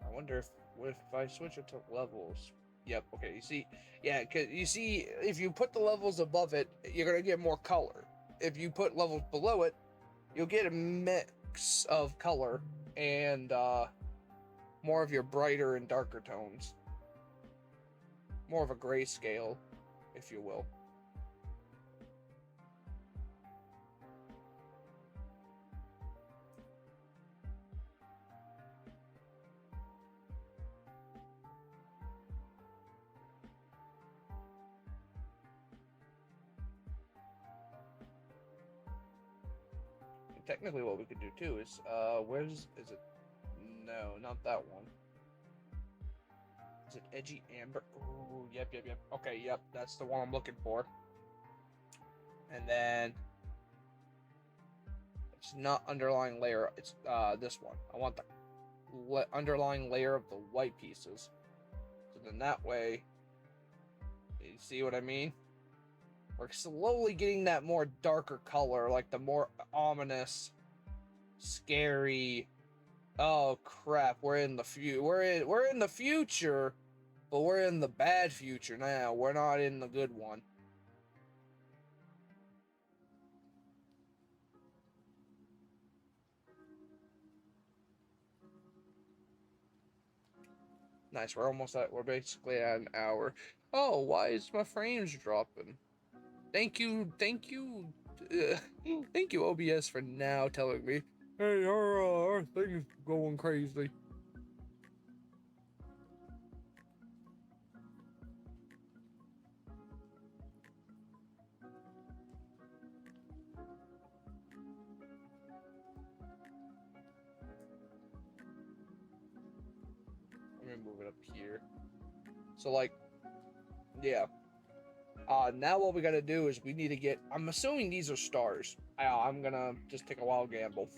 I wonder if, what if I switch it to levels? Yep, okay, you see, yeah, because you see, if you put the levels above it, you're going to get more color. If you put levels below it, you'll get a mix of color and more of your brighter and darker tones. More of a grayscale, if you will. Technically what we could do too is, is it? No, not that one. Is it Edgy Amber? Ooh, yep. Okay, yep, that's the one I'm looking for. And then, it's not underlying layer, it's this one. I want the underlying layer of the white pieces. So then that way, you see what I mean? We're slowly getting that more darker color, like the more ominous, scary. Oh crap! We're in the we're in the future, but we're in the bad future now. We're not in the good one. Nice. We're almost at. We're basically at an hour. Oh, why is my frames dropping? Thank you, thank you OBS for now telling me, hey, our thing's going crazy. Let me move it up here. So like, yeah. Now what we gotta do is we need to get, I'm assuming these are stars. I'm gonna just take a wild gamble.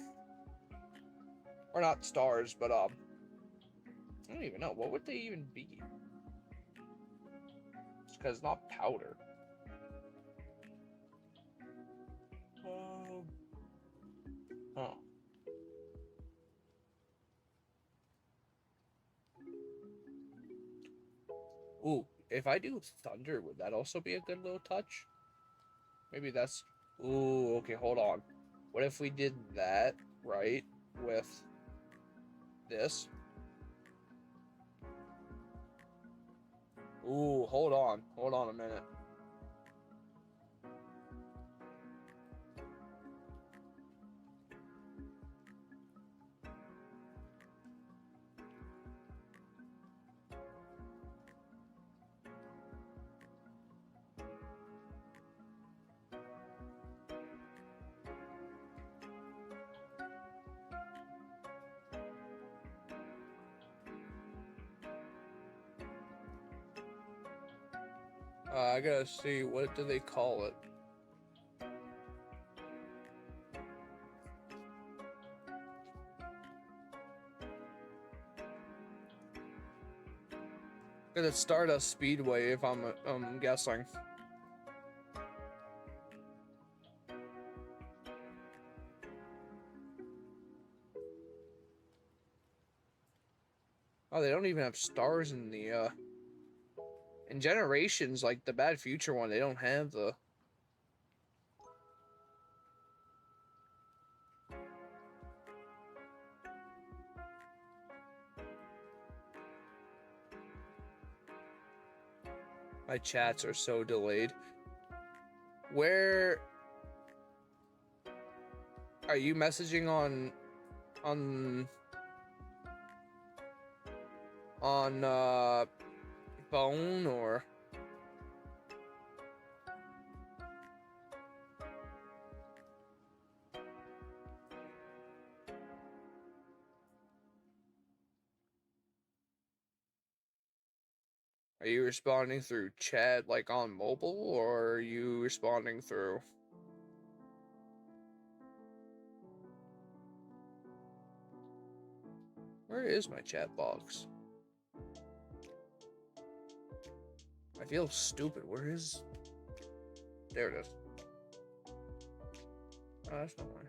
or not stars, but I don't even know what would they even be. It's because not powder. Oh. Ooh, if I do thunder, would that also be a good little touch? Maybe that's... Ooh, okay, hold on. What if we did that, right, with this? Ooh, hold on. Hold on a minute. I gotta see, what do they call it? Because it's Stardust Speedway, if I'm guessing. Oh, they don't even have stars in the, in Generations, like the Bad Future one, they don't have the... My chats are so delayed. Where... Are you messaging on phone, or... Are you responding through chat, like on mobile, or are you responding through... Where is my chat box? I feel stupid. Where is... There it is. Oh, that's not mine.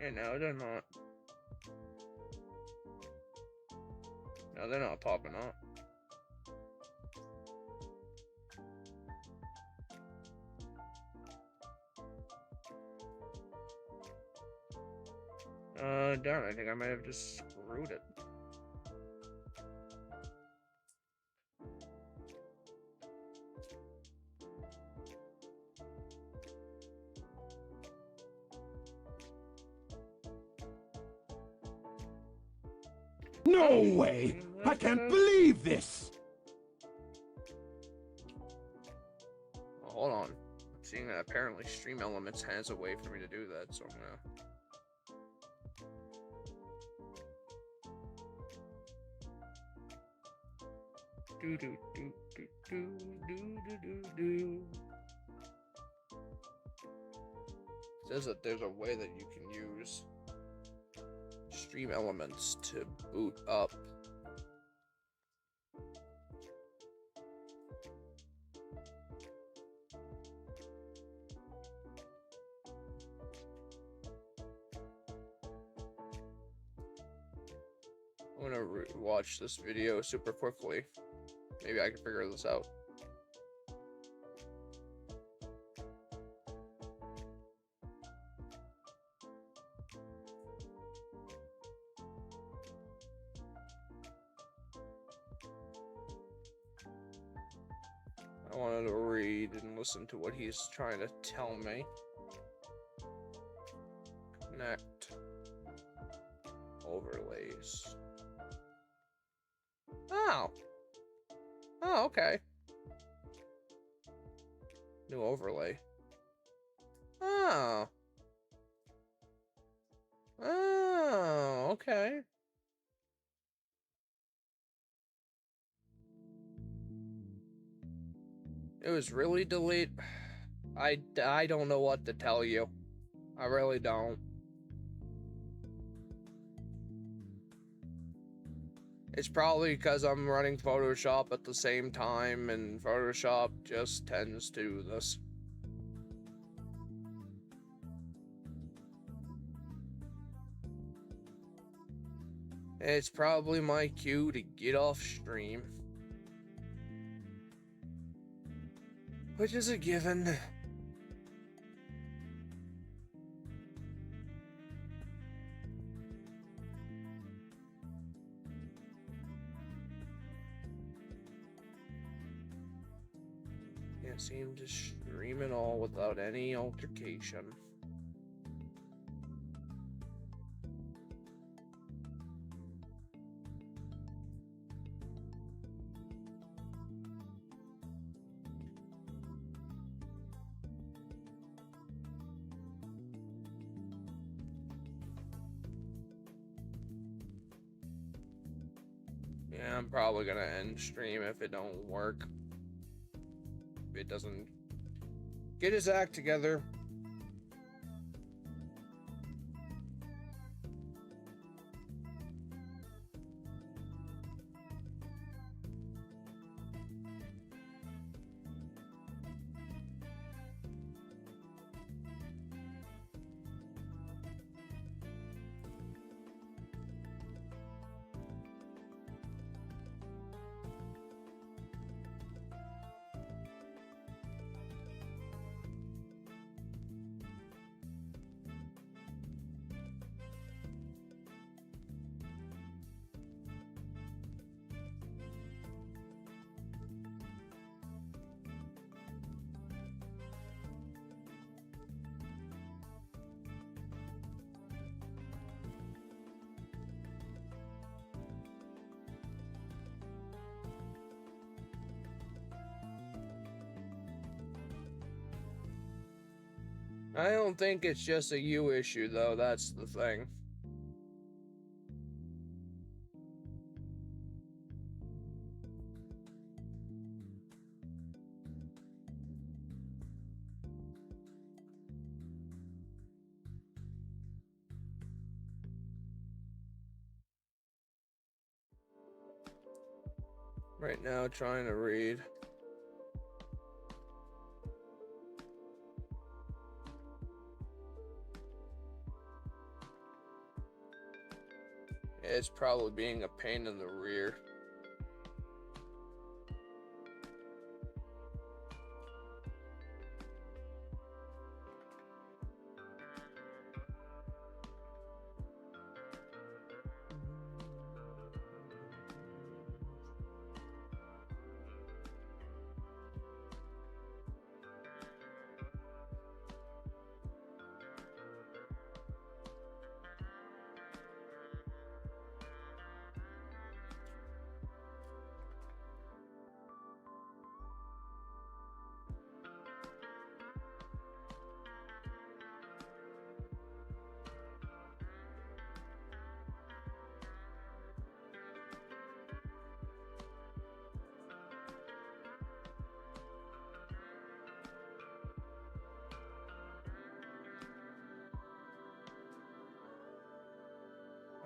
Yeah, no, they're not. No, they're not popping up. Darn, I think I might have just screwed it. No way! I can't believe this! Oh, hold on. I'm seeing that apparently Stream Elements has a way for me to do that, so I'm gonna... Do do do do do do do do. It says that there's a way that you can use Stream Elements to boot up. Oh to watch this video super quickly. Maybe I can figure this out. I wanted to read and listen to what he's trying to tell me. Connect. Overlays. Oh. Oh, okay. New overlay. Oh. Oh, okay. It was really delayed. I don't know what to tell you. I really don't. It's probably because I'm running Photoshop at the same time, and Photoshop just tends to do this. It's probably my cue to get off stream. Which is a given. Can't seem to stream at all without any altercation. Yeah, I'm probably gonna end stream if it don't work. If it doesn't get his act together. I don't think it's just a you issue, though. That's the thing. Right now, trying to read. It's probably being a pain in the rear.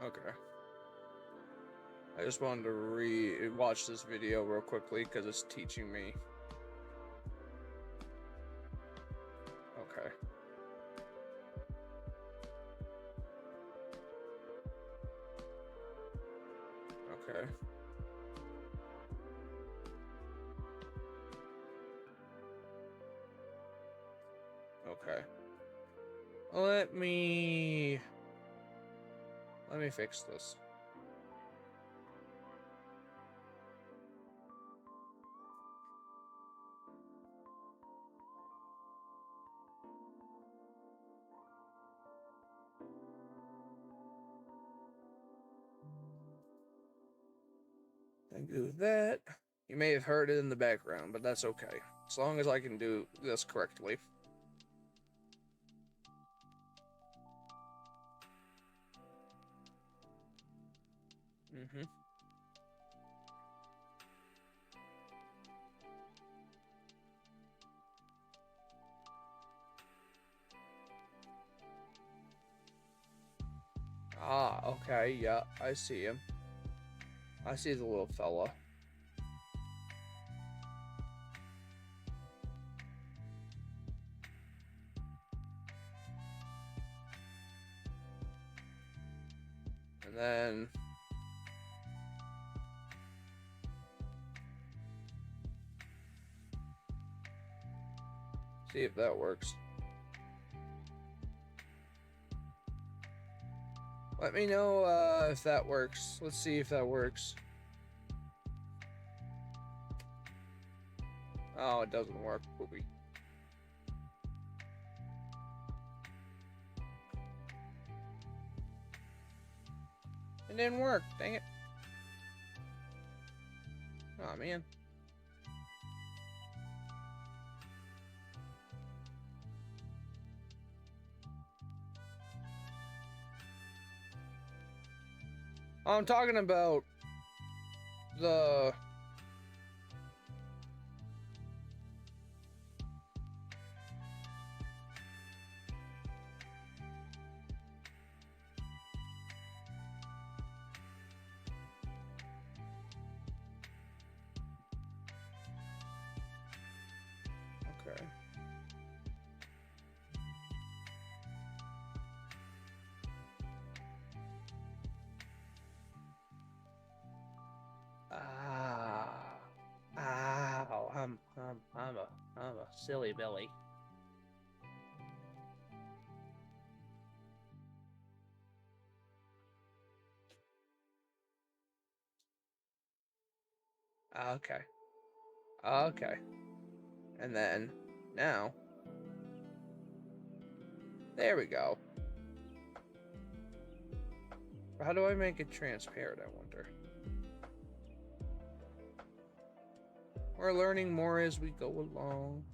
Okay. I just wanted to watch this video real quickly because it's teaching me. Okay. Okay. Let me fix this. Thank you for that. You may have heard it in the background, but that's okay. As long as I can do this correctly. Mm-hmm. Ah, okay, yeah, I see him. I see the little fella. And then... see if that works. Let me know if that works. Let's see if that works. Oh, it doesn't work. Poopy. It didn't work. Dang it. Oh, man. I'm talking about the... Okay. Ow. I'm a silly Billy. Okay. Okay. And then, now. There we go. How do I make it transparent, I wonder? We're learning more as we go along.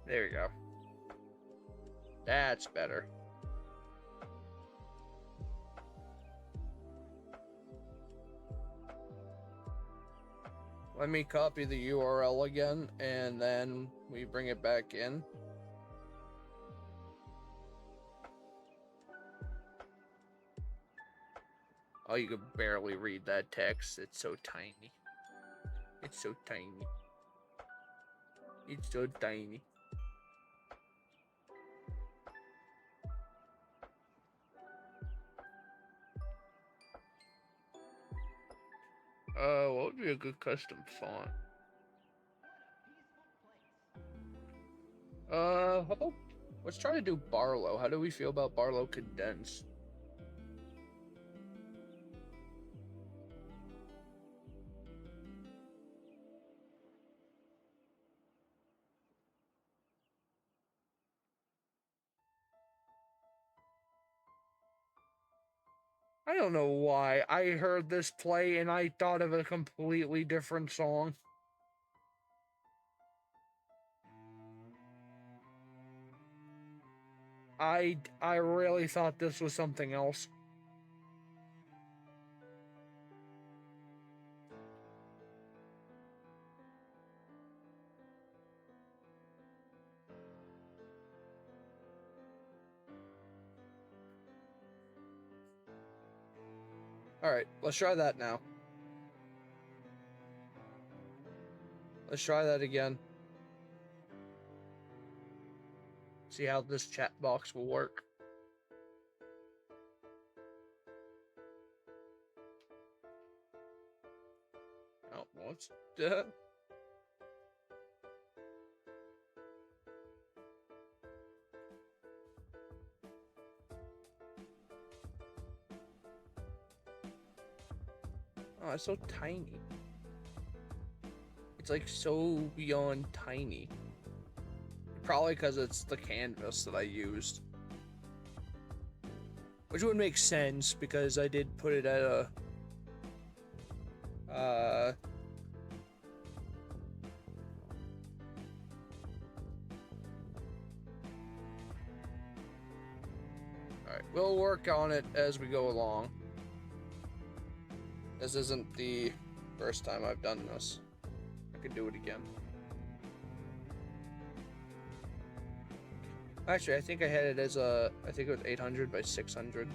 There we go. That's better. Let me copy the URL again, and then we bring it back in. Oh, you could barely read that text. It's so tiny. It's so tiny. It's so tiny. What would be a good custom font? How about, let's try to do Barlow. How do we feel about Barlow Condensed? I don't know why. I heard this play and I thought of a completely different song. I really thought this was something else. Alright, let's try that now. Let's try that again. See how this chat box will work. Oh, what's that? Oh, it's so tiny. It's like so beyond tiny. Probably because it's the canvas that I used. Which would make sense because I did put it at a... Alright, we'll work on it as we go along. This isn't the first time I've done this. I could do it again. Actually, I think I had it as a... I think it was 800 by 600.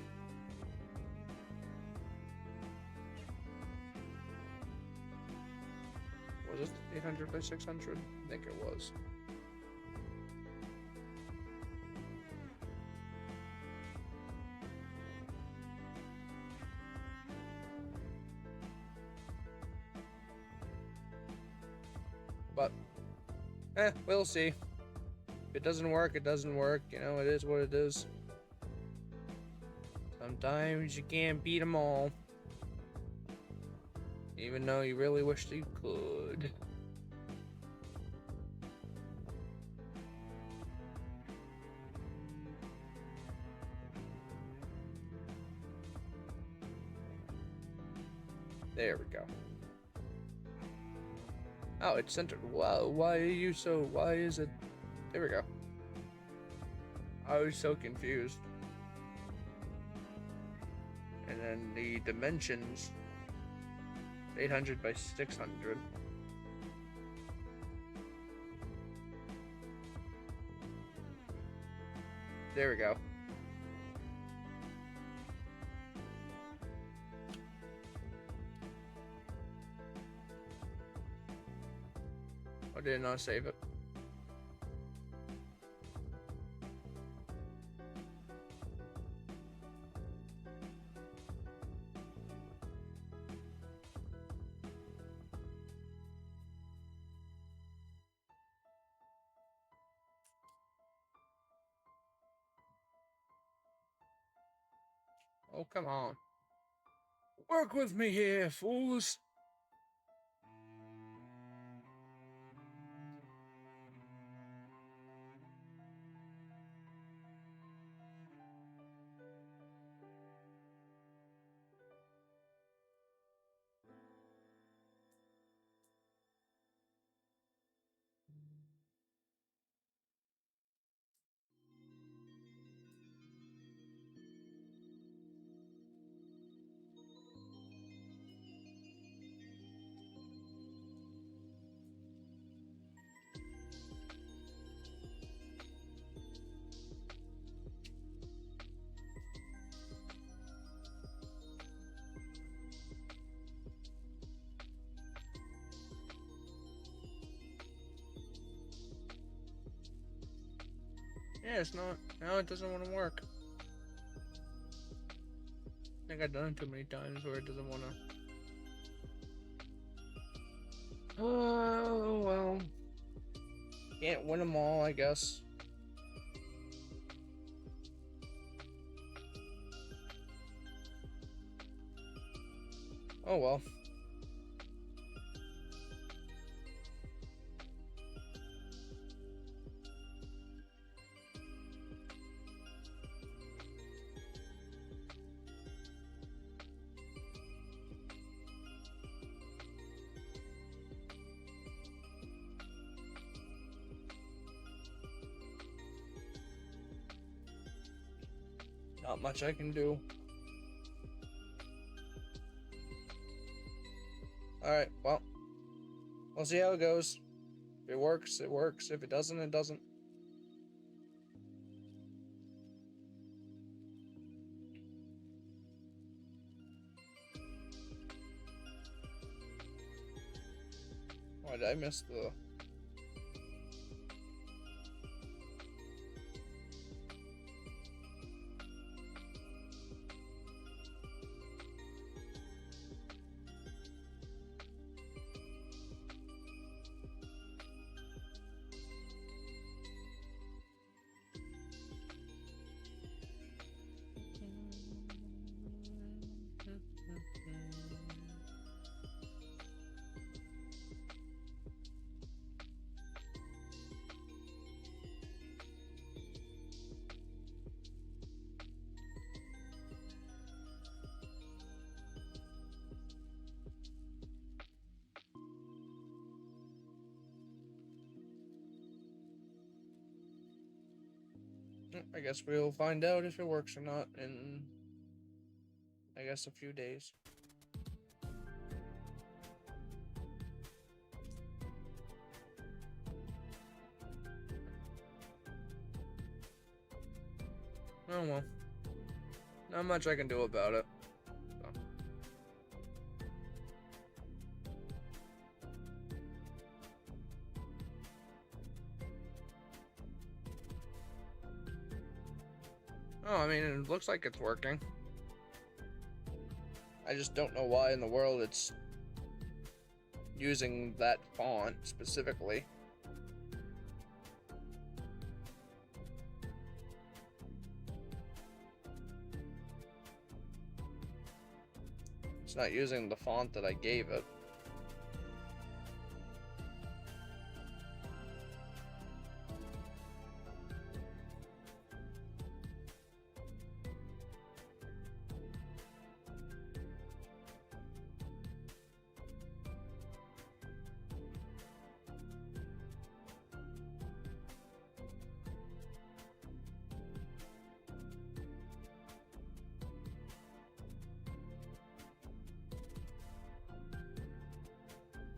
Was it 800 by 600? I think it was. But, we'll see. If it doesn't work, it doesn't work. You know, it is what it is. Sometimes you can't beat them all. Even though you really wish you could. There we go. Oh, it's centered. Wow, why are you so... Why is it... There we go. I was so confused. And then the dimensions... 800 by 600. There we go. I did not save it. Oh, come on. Work with me here, fools. Yeah, it's not. No, it doesn't want to work. I think I've done it too many times where it doesn't want to. Oh, well. Can't win them all, I guess. Oh, well. Not much I can do. Alright, well. We'll see how it goes. If it works, it works. If it doesn't, it doesn't. did I miss the... I guess we'll find out if it works or not in, I guess, a few days. Oh well. Not much I can do about it. So. Oh, I mean, it looks like it's working. I just don't know why in the world it's using that font specifically. It's not using the font that I gave it.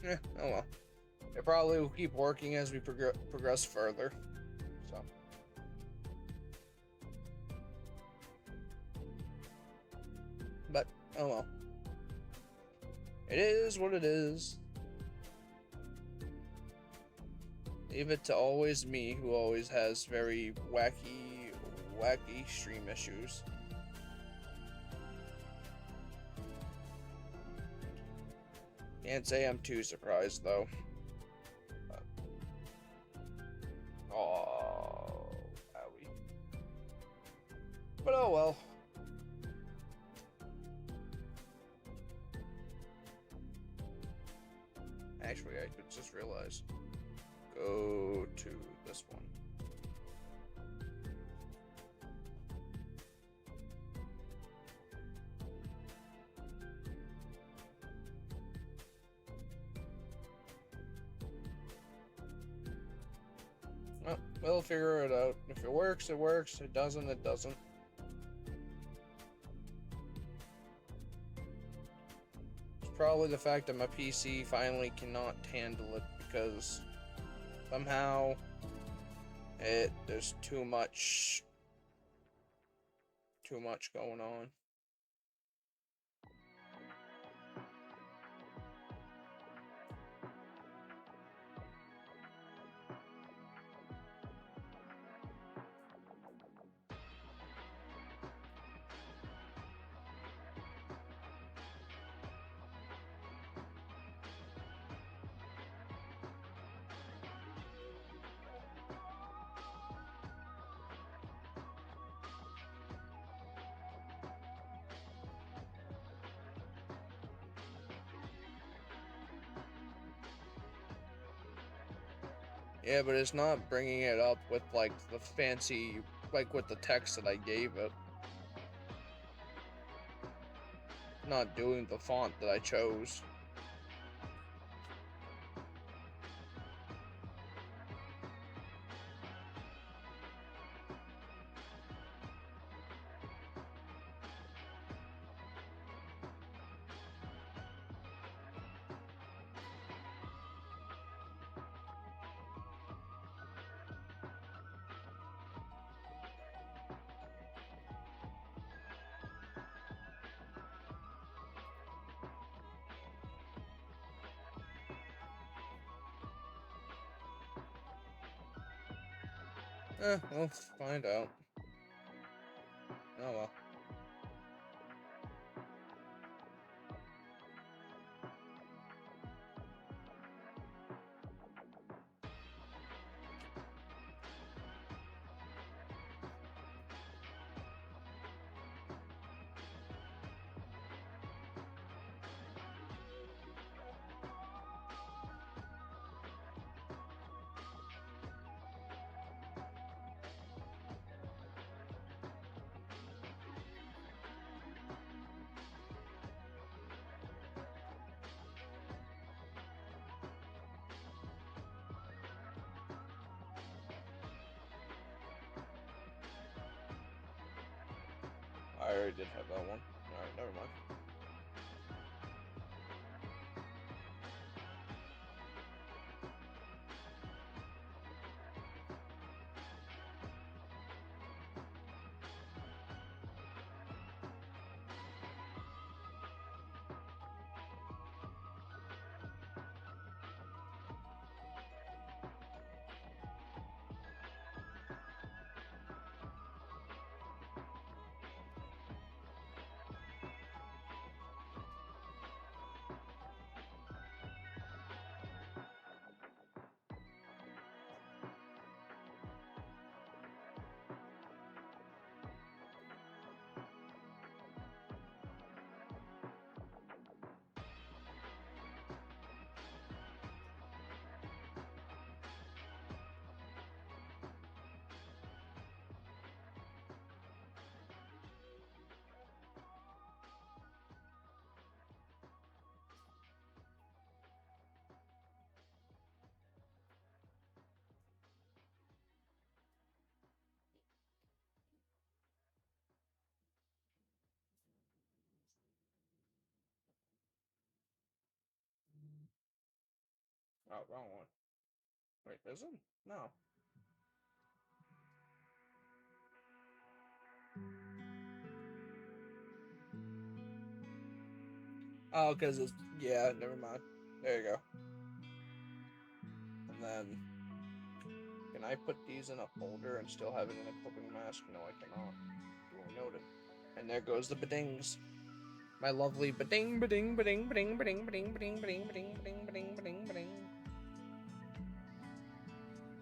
Eh, oh well. It probably will keep working as we progress further. So. But, oh well. It is what it is. Leave it to always me, who always has very wacky stream issues. Can't say I'm too surprised, though. Oh, owie. But oh well. Actually, I could just realize. Go to this one. Well, we'll figure it out. If it works, it works. If it doesn't, it doesn't. It's probably the fact that my PC finally cannot handle it because somehow there's too much going on. Yeah, but it's not bringing it up with, like, the fancy, like, with the text that I gave it. Not doing the font that I chose. We'll find out. Oh well. I already did have that one. Alright, never mind. Oh, wrong one. Wait, is it? No. Oh, because it's... Yeah, never mind. There you go. And then... Can I put these in a folder and still have it in a clipping mask? No, I cannot. Duly noted. And there goes the bedings. My lovely beding, beding, beding, beding, beding, beding, beding, beding, beding, beding, beding, beding, beding.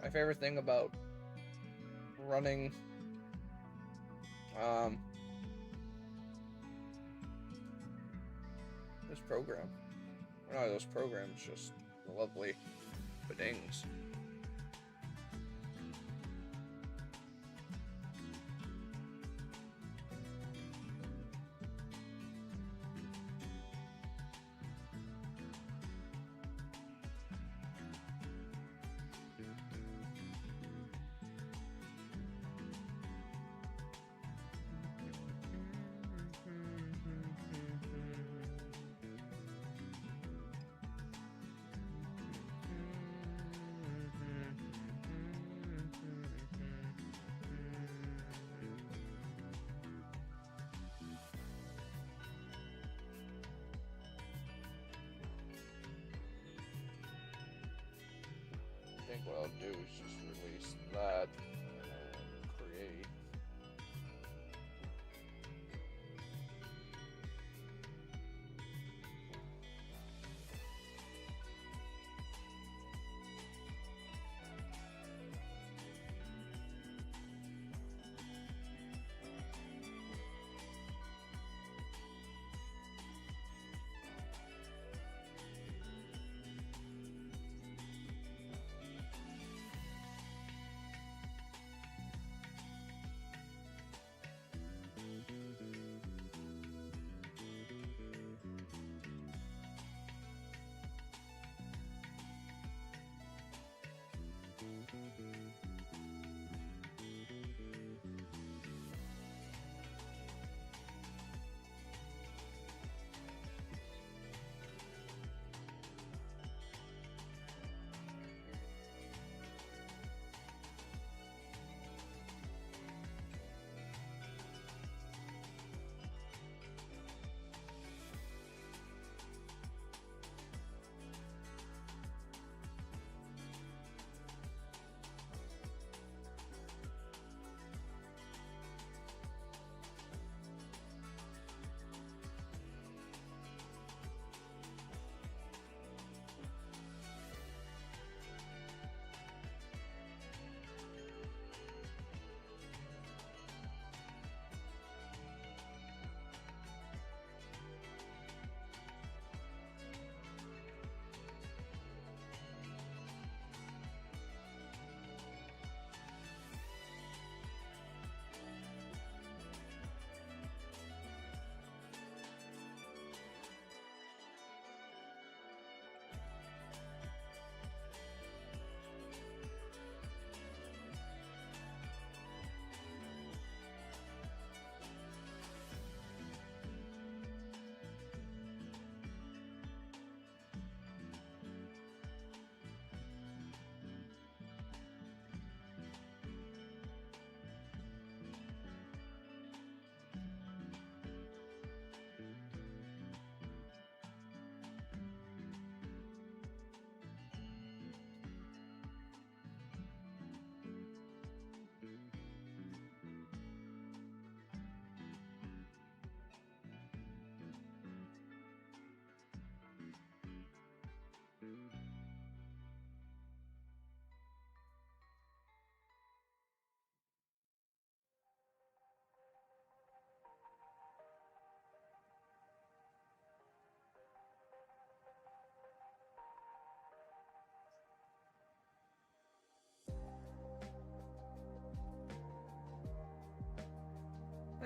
My favorite thing about running this program. No, those programs, just lovely bedings. I think what I'll do is just release that and create.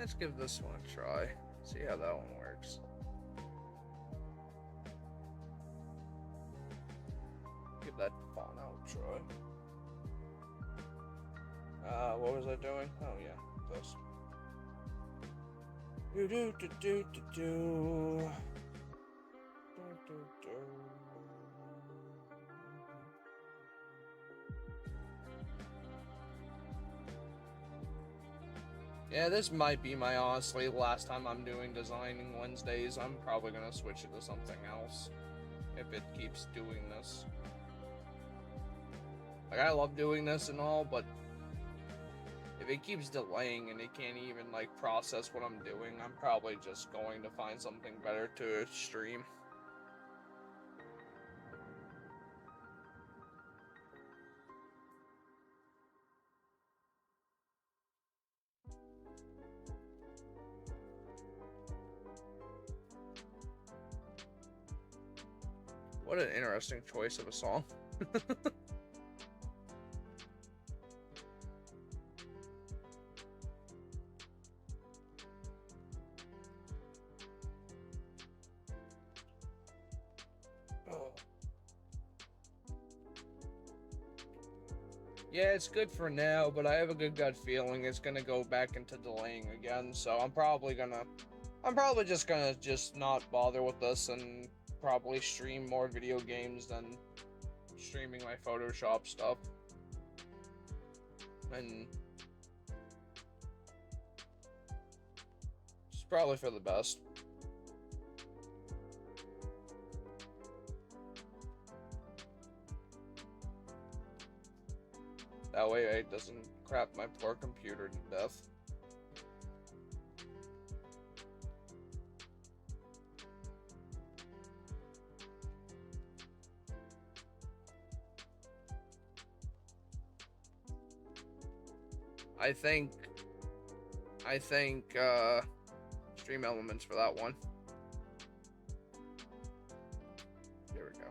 Let's give this one a try. See how that one works. Give that font out a try. What was I doing? Oh yeah, this. Do do do do do do. Yeah, this might be my honestly last time I'm doing Designing Wednesdays. I'm probably gonna switch it to something else if it keeps doing this. Like, I love doing this and all, but if it keeps delaying and it can't even like process what I'm doing, I'm probably just going to find something better to stream. What an interesting choice of a song. Yeah, it's good for now, but I have a good gut feeling it's gonna go back into delaying again, so I'm probably just gonna not bother with this and probably stream more video games than streaming my Photoshop stuff. And it's probably for the best. That way it doesn't crap my poor computer to death. I think Stream Elements for that one. There we go.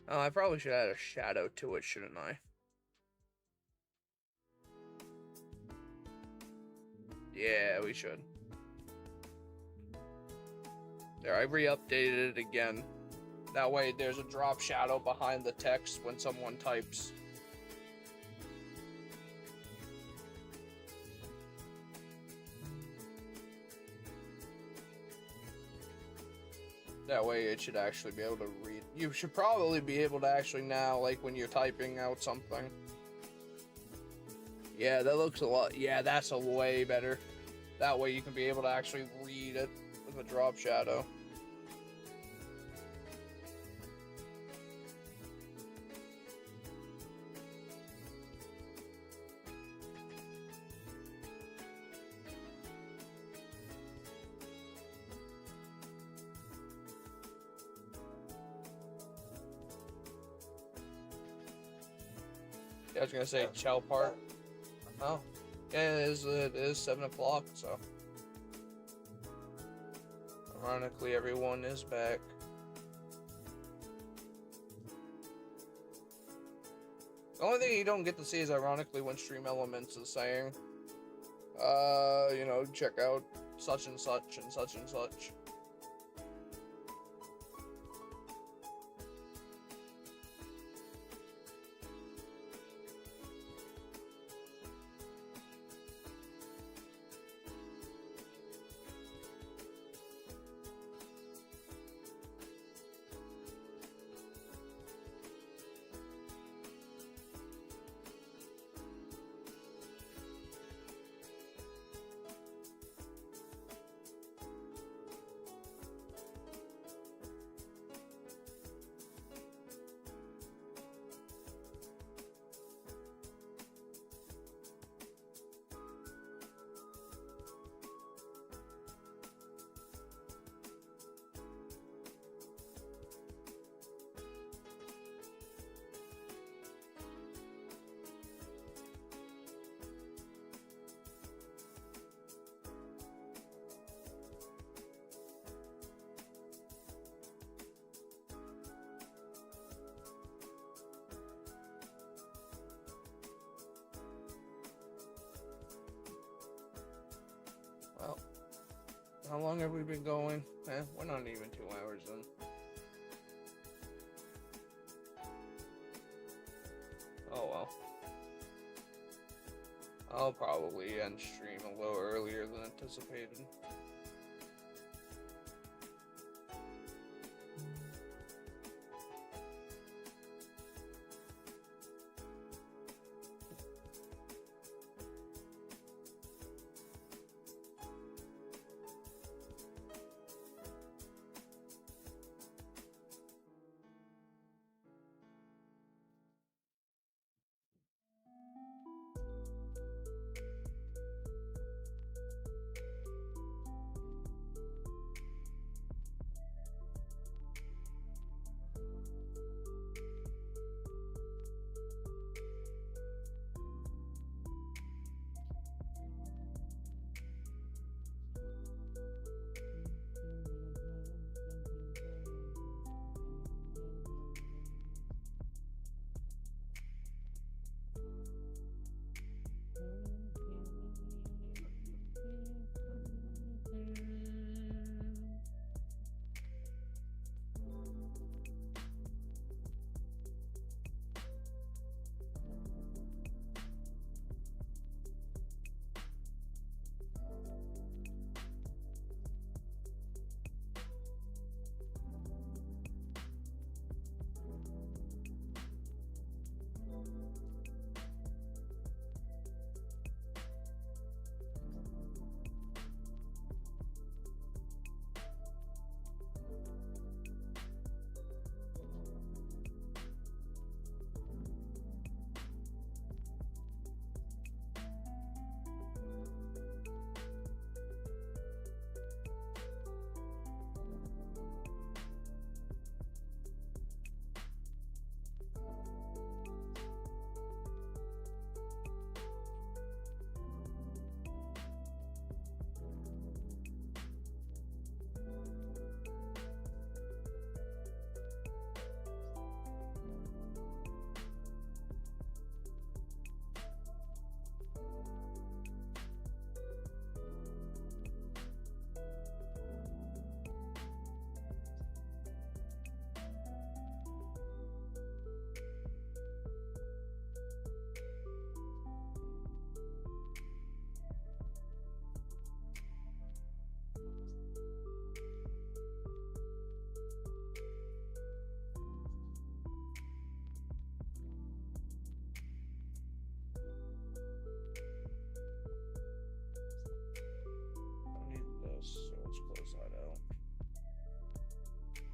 Oh, I probably should add a shadow to it, shouldn't I? Yeah, we should. There, I re-updated it again. That way there's a drop shadow behind the text when someone types. That way it should actually be able to read. You should probably be able to actually now, like when you're typing out something. Yeah, that looks a lot. Yeah, that's a way better. That way you can be able to actually read it with a drop shadow. I was gonna say Chow Park. Oh, yeah, it is 7 o'clock, so. Ironically, everyone is back. The only thing you don't get to see is ironically when Stream Elements is saying, you know, check out such and such and such and such. How long have we been going? We're not even 2 hours in. Oh well. I'll probably end stream a little earlier than anticipated.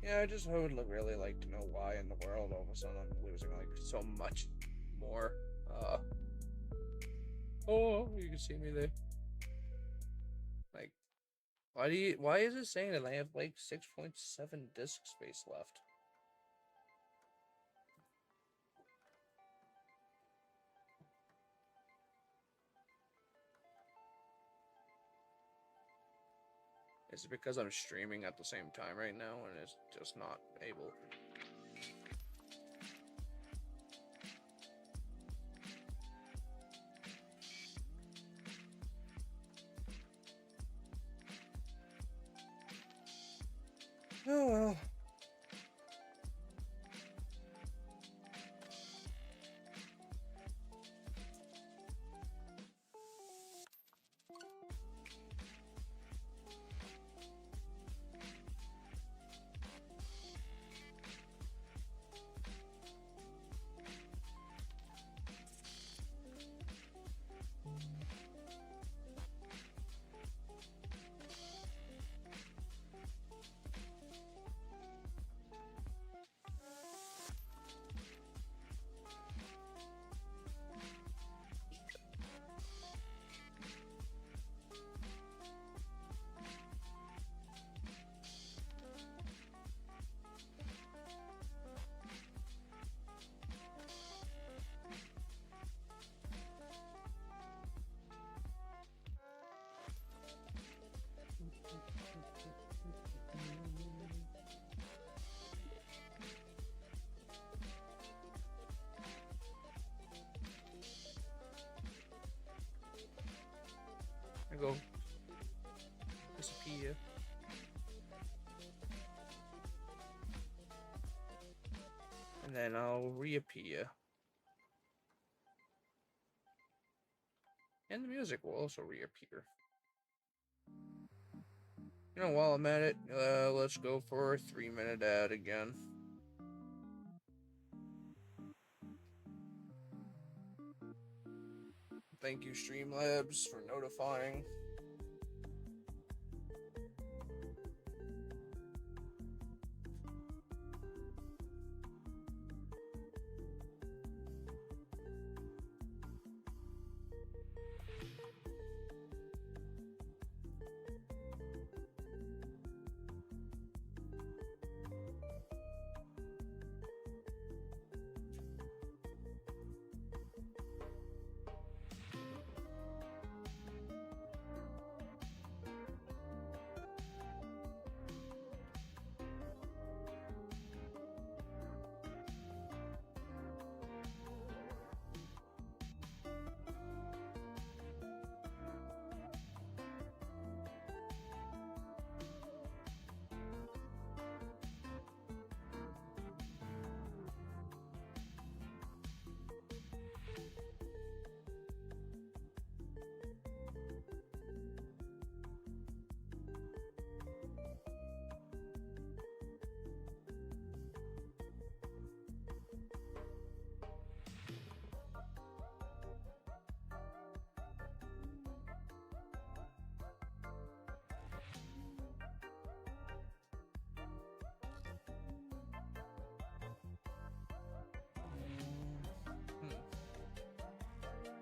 Yeah, I just would really like to know why in the world all of a sudden I'm losing like so much more. Oh, you can see me there. Like, why is it saying that I have like 6.7 disk space left? Is it because I'm streaming at the same time right now and it's just not able? Oh well. I go disappear. and I'll reappear. And the music will also reappear. You know, while I'm at it, let's go for a 3-minute ad again. Thank you, Streamlabs, for notifying.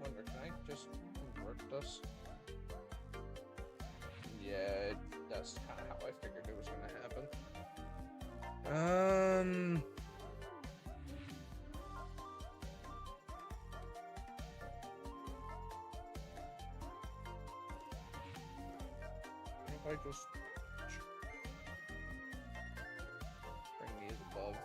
Wonder, can I just convert this? Yeah, that's kind of how I figured it was gonna happen. If I just bring these above.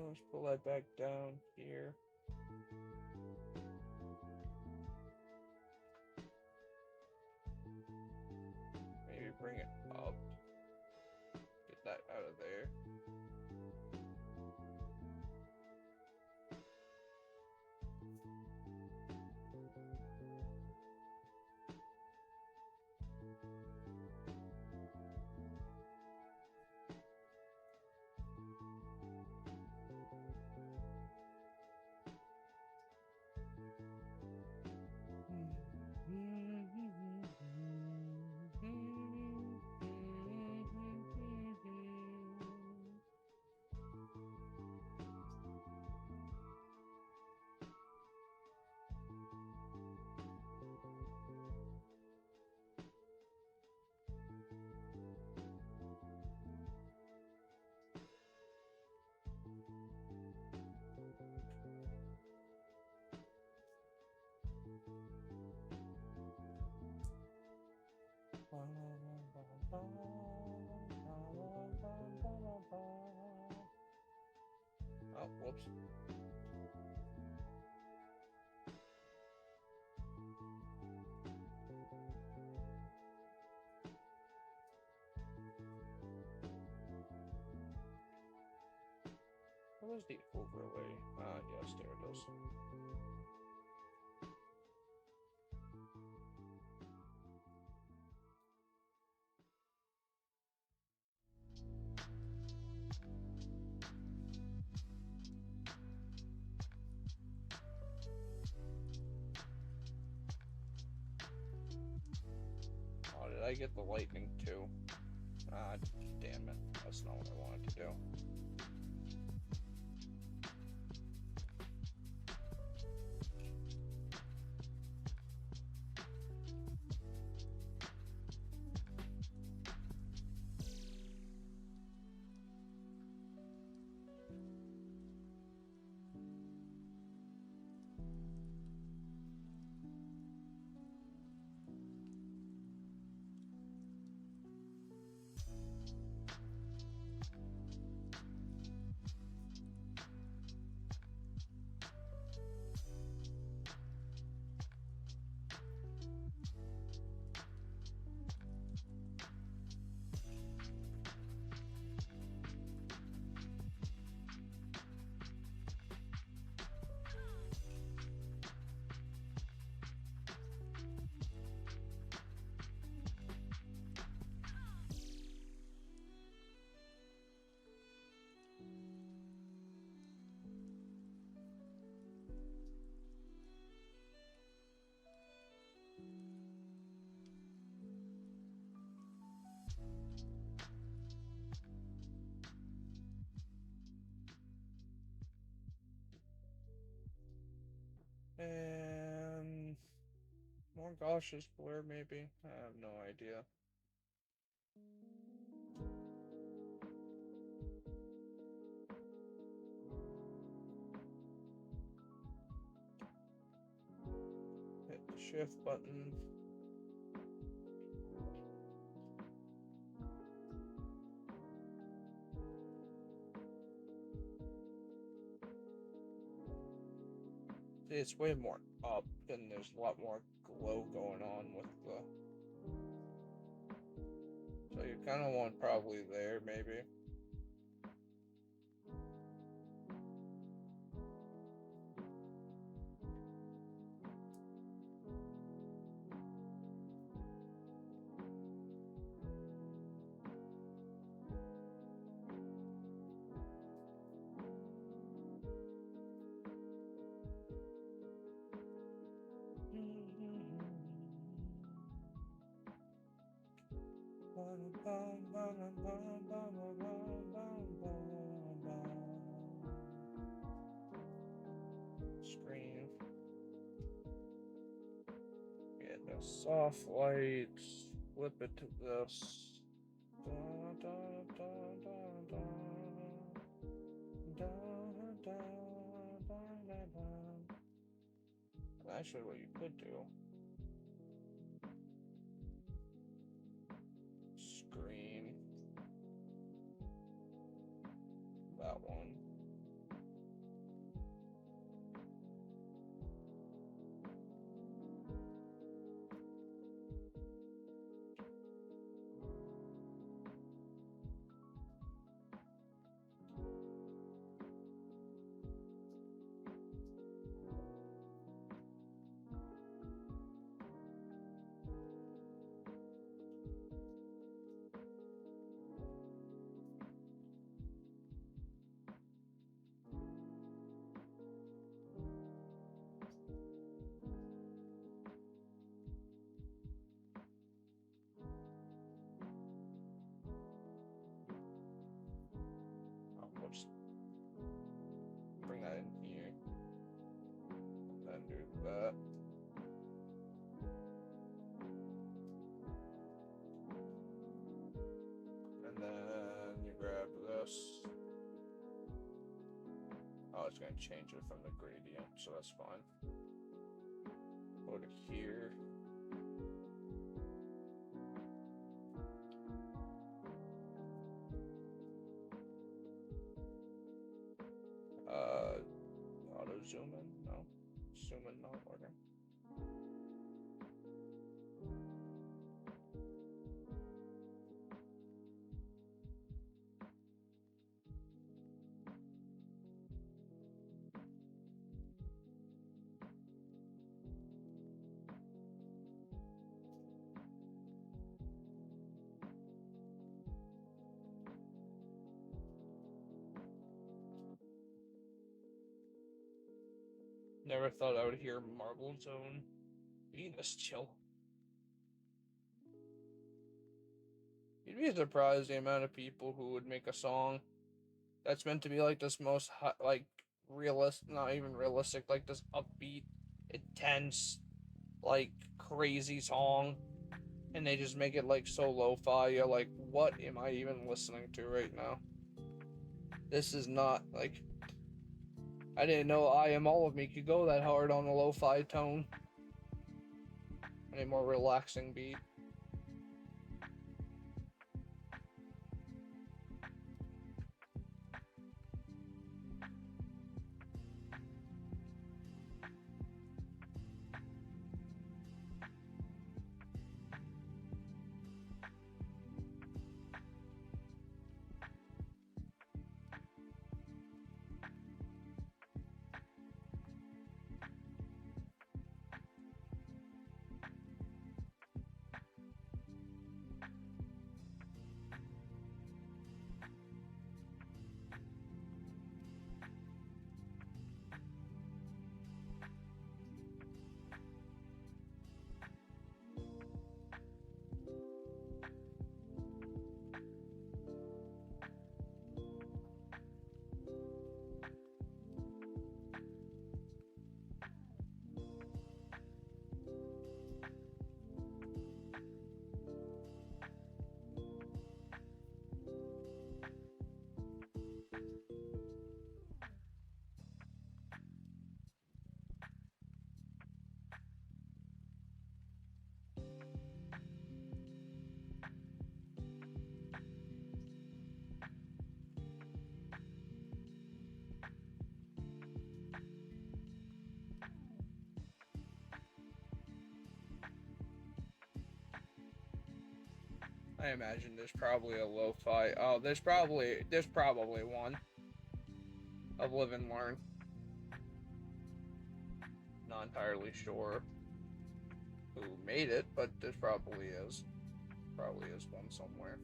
Let's pull that back down here. Maybe bring it up. Get that out of there. Oh, whoops. Where's the overlay? Yes, there it is. Oh, did I get the lightning too? Damn it. That's not what I wanted to do. And more gaseous blur, maybe. I have no idea. Hit the shift button. It's way more up, and there's a lot more glow going on with the... So you kind of want probably there, maybe. Screen. Get the soft lights. Flip it to this. Actually, what you could do. Screen. That one. Whoops. Bring that in here. Then do that. And then you grab this. Oh, it's going to change it from the gradient, so that's fine. Go to here. Zoom in? No. Zoom in not working. Never thought I would hear Marble Zone being this chill. You'd be surprised the amount of people who would make a song that's meant to be like this most like realistic, not even realistic, like this upbeat, intense, like crazy song, and they just make it like so lo-fi. You're like, what am I even listening to right now? This is not like, I didn't know I Am All of Me could go that hard on a lo-fi tone. A more relaxing beat. I imagine there's probably a lo-fi. Oh, there's probably one of Live and Learn. Not entirely sure who made it, but there probably is. Probably is one somewhere.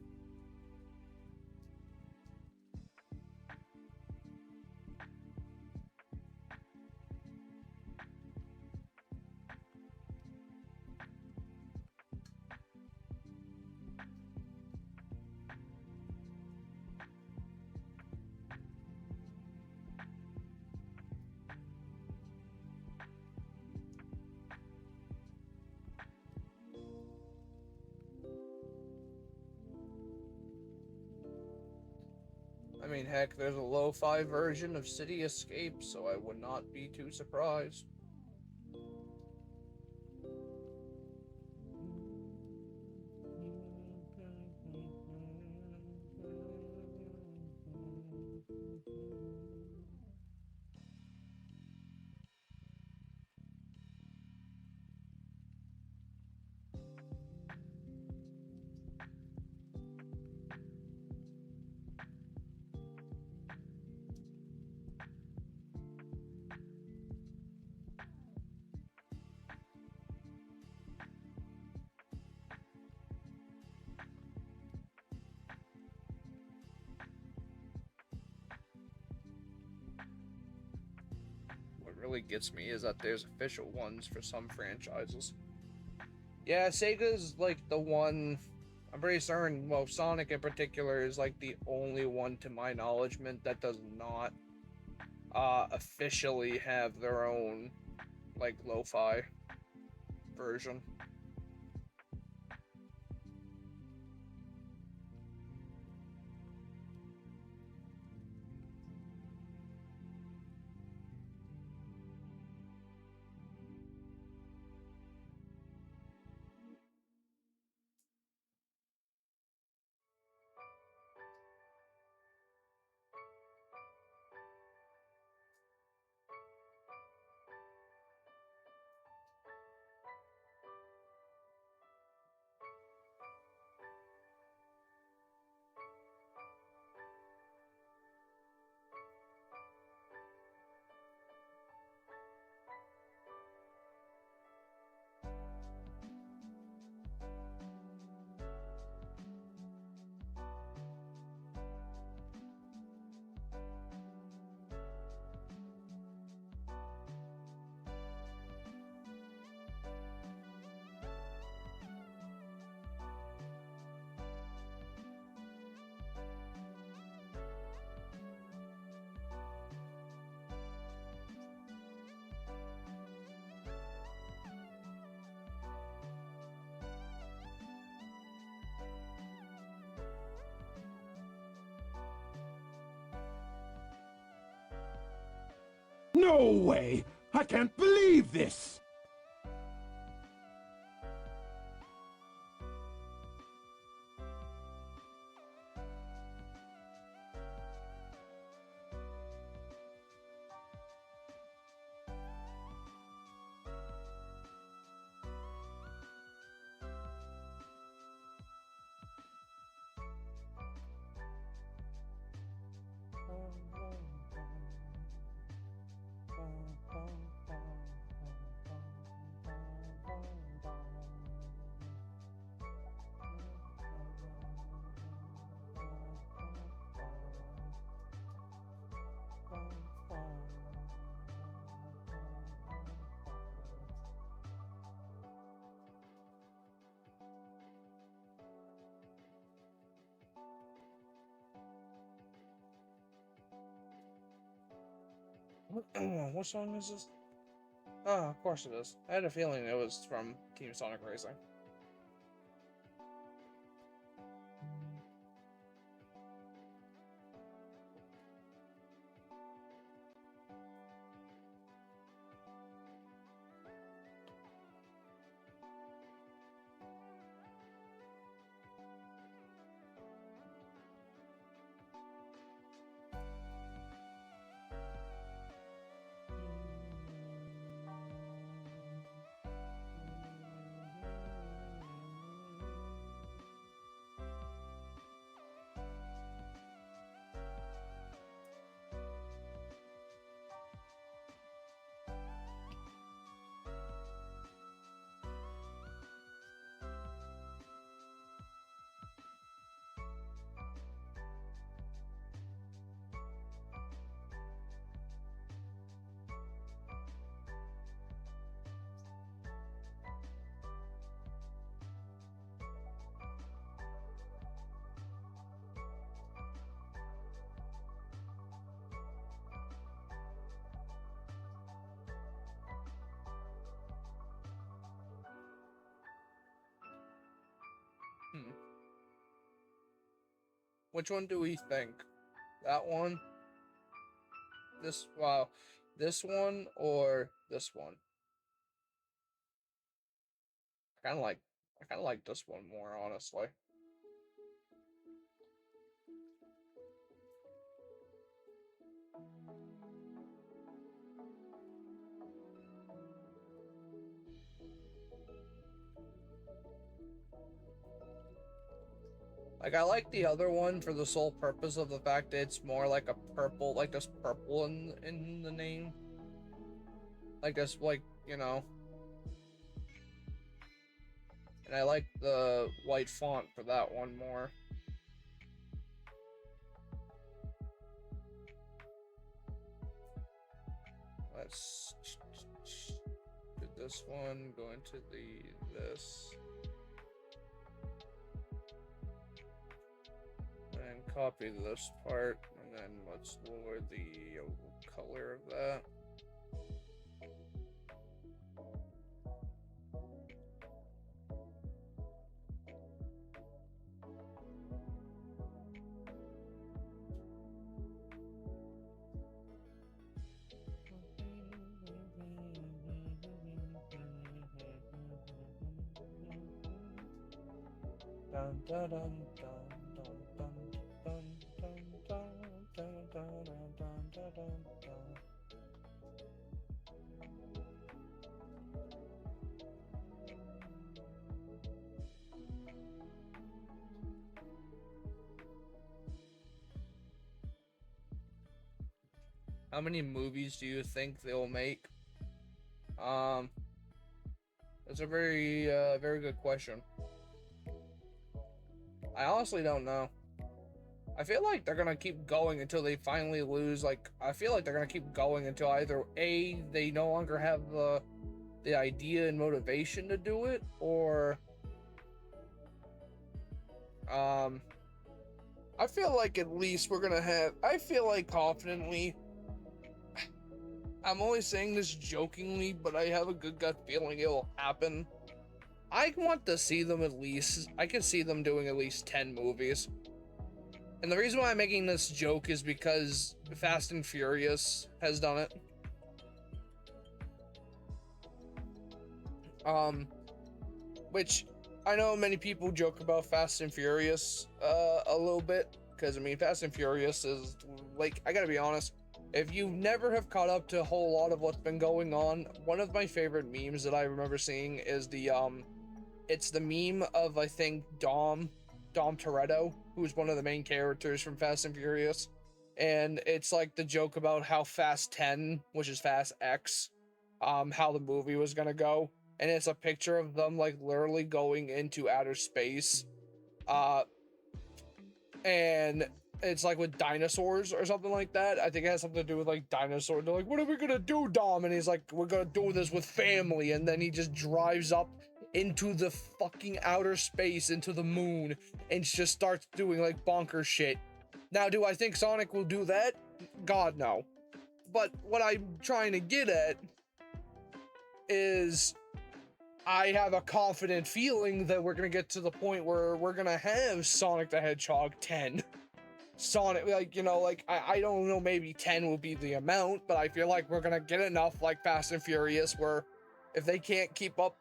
I mean, heck, there's a lo-fi version of City Escape, so I would not be too surprised. What really gets me is that there's official ones for some franchises. Yeah, Sega's like the one. I'm pretty certain. Well, Sonic in particular is like the only one, to my knowledge, that does not officially have their own like lo-fi version. No way! I can't believe this! What song is this? Oh, of course it is. I had a feeling it was from Team Sonic Racing. Which one do we think? That one? This one or this one? I kinda like this one more, honestly. Like, I like the other one for the sole purpose of the fact that it's more like a purple, like this purple in the name. Like this, like, you know. And I like the white font for that one more. Let's do this one, go into this. And copy this part, and then let's lower the color of that. Dun, dun, dun, dun. How many movies do you think they'll make? That's a very very good question. I honestly don't know. I feel like they're gonna keep going until they finally lose. Like, I feel like they're gonna keep going until either A, they no longer have the idea and motivation to do it, or I feel like at least we're gonna have. I feel like confidently. I'm only saying this jokingly, but I have a good gut feeling it will happen. I want to see them at least. I can see them doing at least 10 movies. And the reason why I'm making this joke is because Fast and Furious has done it. Um, which I know many people joke about Fast and Furious a little bit, because I mean Fast and Furious is like, I gotta be honest, if you never have caught up to a whole lot of what's been going on, one of my favorite memes that I remember seeing is the it's the meme of, I think, Dom Toretto, who's one of the main characters from Fast and Furious, and it's like the joke about how Fast 10, which is Fast X, how the movie was gonna go, and it's a picture of them like literally going into outer space, uh, and it's like with dinosaurs or something like that. I think it has something to do with like dinosaurs. They're like, "What are we gonna do, Dom?" And he's like, "We're gonna do this with family," and then he just drives up into the fucking outer space, into the moon, and just starts doing like bonkers shit. Now, do I think Sonic will do that? God, no. But what I'm trying to get at is I have a confident feeling that we're gonna get to the point where we're gonna have Sonic the Hedgehog 10. Sonic, like, you know, like, I don't know, maybe 10 will be the amount, but I feel like we're gonna get enough like Fast and Furious where if they can't keep up,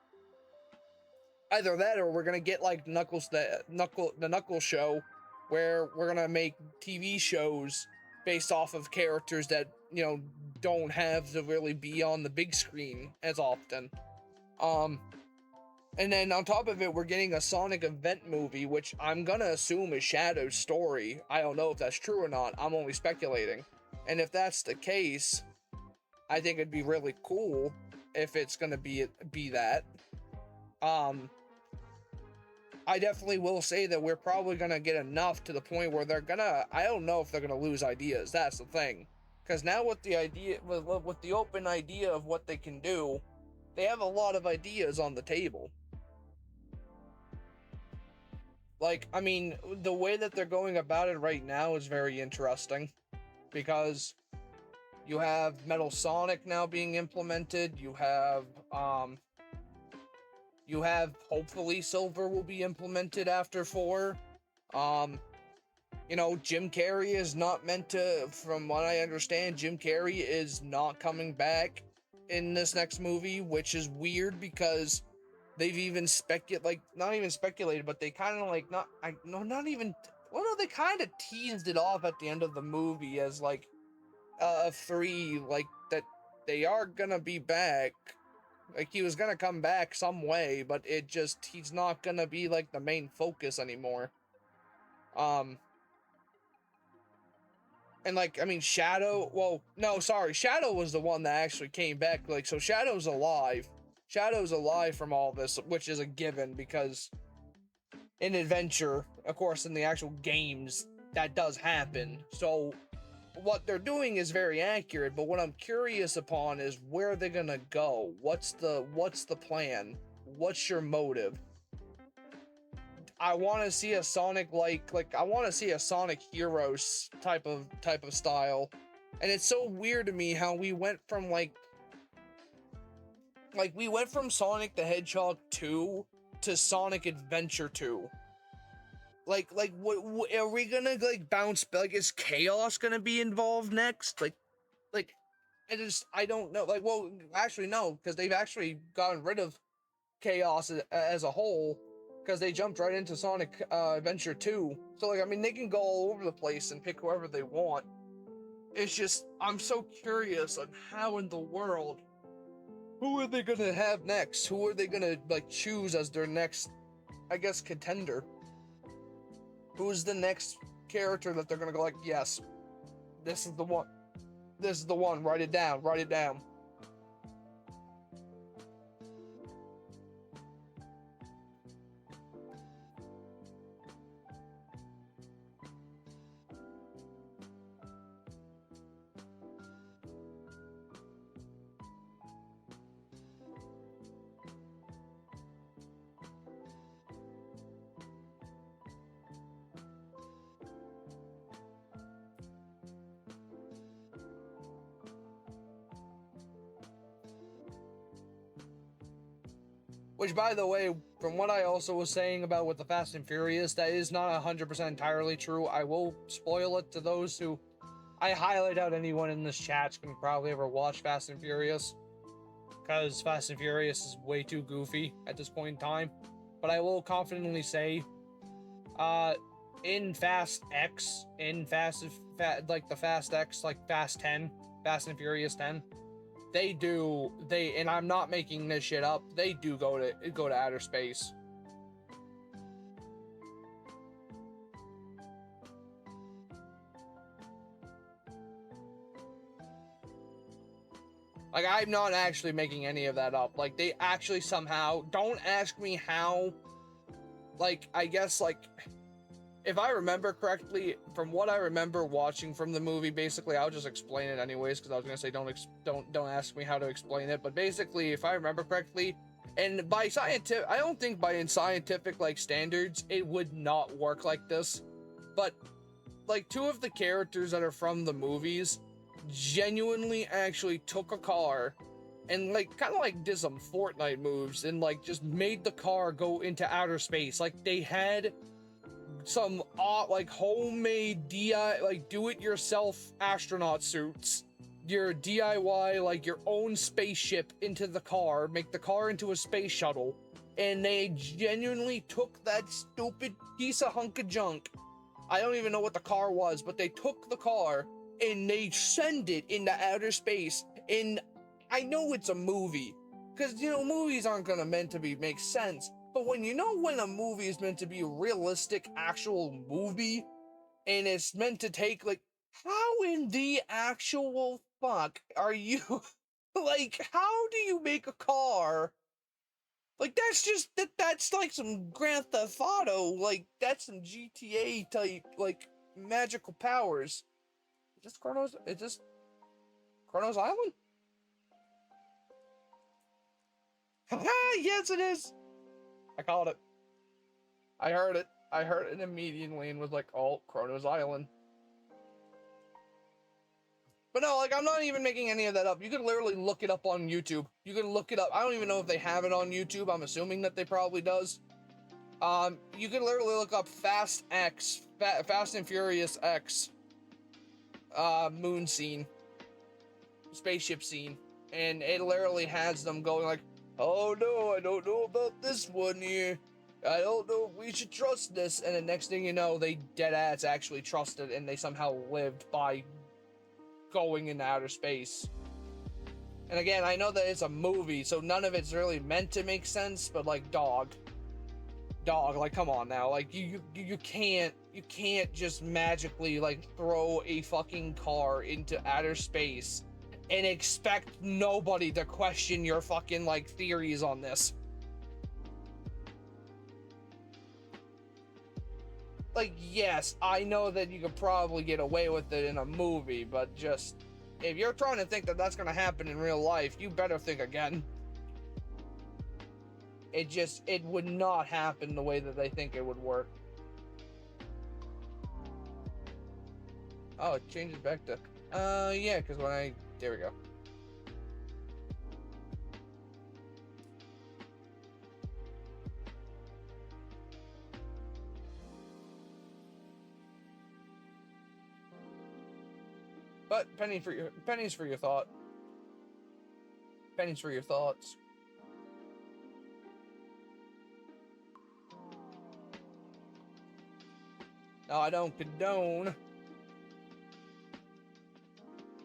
either that or we're gonna get like the Knuckles show, where we're gonna make TV shows based off of characters that, you know, don't have to really be on the big screen as often. And then on top of it, we're getting a Sonic event movie, which I'm gonna assume is Shadow's story. I don't know if that's true or not. I'm only speculating. And if that's the case, I think it'd be really cool if it's gonna be that. I definitely will say that we're probably gonna get enough to the point where they're gonna, I don't know if they're gonna lose ideas. That's the thing. Because now with the idea, with the open idea of what they can do, they have a lot of ideas on the table. Like, I mean, the way that they're going about it right now is very interesting, because you have Metal Sonic now being implemented. You have hopefully Silver will be implemented after 4. You know, Jim Carrey is not meant to, from what I understand, Jim Carrey is not coming back in this next movie, which is weird because they've even not even speculated, but they kind of like, they kind of teased it off at the end of the movie as like, 3, like, that they are gonna be back. Like, he was gonna come back some way, but he's not gonna be like the main focus anymore. And like, I mean, Shadow was the one that actually came back. Like, so Shadow's alive. Shadow's alive from all this, which is a given, because in Adventure, of course, in the actual games, that does happen. So what they're doing is very accurate, but what I'm curious upon is where they're gonna go. What's the plan? What's your motive? I want to see a Sonic I want to see a Sonic Heroes type of style. And it's so weird to me how we went from we went from Sonic the Hedgehog 2 to Sonic Adventure 2. What are we gonna bounce, like, is Chaos gonna be involved next? I don't know. Well, actually no, because they've actually gotten rid of Chaos as a whole, because they jumped right into Sonic Adventure 2. So, like, I mean, they can go all over the place and pick whoever they want. It's just, I'm so curious on how in the world, who are they gonna have next? Who are they gonna, like, choose as their next, I guess, contender? Who's the next character that they're gonna go like, yes, this is the one. This is the one. Write it down. Write it down. Which, by the way, from what I also was saying about with the Fast and Furious, that is not 100% entirely true. I will spoil it to those who... I highly doubt anyone in this chat can probably ever watch Fast and Furious. because Fast and Furious is way too goofy at this point in time. But I will confidently say, in Fast X, like the Fast X, like Fast 10, Fast and Furious 10, and I'm not making this shit up, they do go to outer space. Like, I'm not actually making any of that up. Like, they actually somehow, don't ask me how, like, I guess, like, if I remember correctly, from what I remember watching from the movie, basically, I'll just explain it anyways, because I was gonna say don't ask me how to explain it, but basically, if I remember correctly, and by scientific, I don't think by scientific, like, standards, it would not work like this, but, like, two of the characters that are from the movies genuinely actually took a car and, like, kind of like did some Fortnite moves and, like, just made the car go into outer space. Like, they had some like homemade do-it-yourself astronaut suits, your DIY, like, your own spaceship into the car, make the car into a space shuttle, and they genuinely took that stupid piece of hunk of junk. I don't even know what the car was, but they took the car and they send it into outer space. And I know it's a movie, because, you know, movies aren't gonna meant to be make sense, but when a movie is meant to be a realistic actual movie, and it's meant to take, like, how in the actual fuck are you like, how do you make a car? Like, that's like some Grand Theft Auto, like, that's some GTA type, like, magical powers. Is this Chronos Island? Haha, yes it is! I called it. I heard it immediately and was like, oh, Chronos Island. But no, like, I'm not even making any of that up. You could literally look it up on YouTube. You can look it up. I don't even know if they have it on YouTube. I'm assuming that they probably does. You can literally look up Fast and Furious X, moon scene, spaceship scene, and it literally has them going like, oh no, I don't know about this one here. I don't know if we should trust this. And the next thing you know, they deadass actually trusted, and they somehow lived by going into outer space. And again, I know that it's a movie, so none of it's really meant to make sense, but, like, dog, like, come on now, like, you can't just magically, like, throw a fucking car into outer space and expect nobody to question your fucking, like, theories on this. Like, yes, I know that you could probably get away with it in a movie, but just, if you're trying to think that that's gonna happen in real life, you better think again. It would not happen the way that they think it would work. Oh, it changes back to, yeah, because there we go. But pennies for your thought. Pennies for your thoughts. Now, I don't condone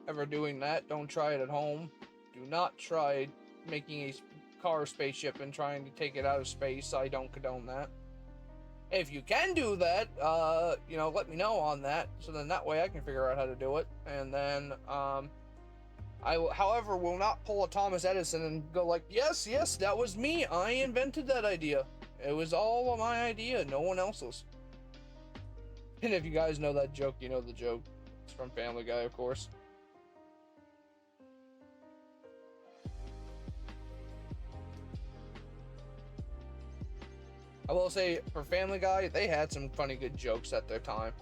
ever doing that. Don't try it at home. Do not try making a car spaceship and trying to take it out of space. I don't condone that. If you can do that, you know, let me know on that, so then that way I can figure out how to do it. And then, however, will not pull a Thomas Edison and go like, yes, that was me. I invented that idea. It was all my idea, no one else's. And if you guys know that joke, you know the joke. It's from Family Guy, of course. I will say, for Family Guy, they had some funny good jokes at their time.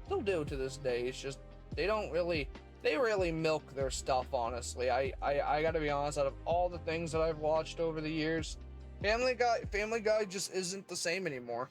Still do to this day. It's just, they really milk their stuff, honestly. I gotta be honest, out of all the things that I've watched over the years, Family Guy just isn't the same anymore.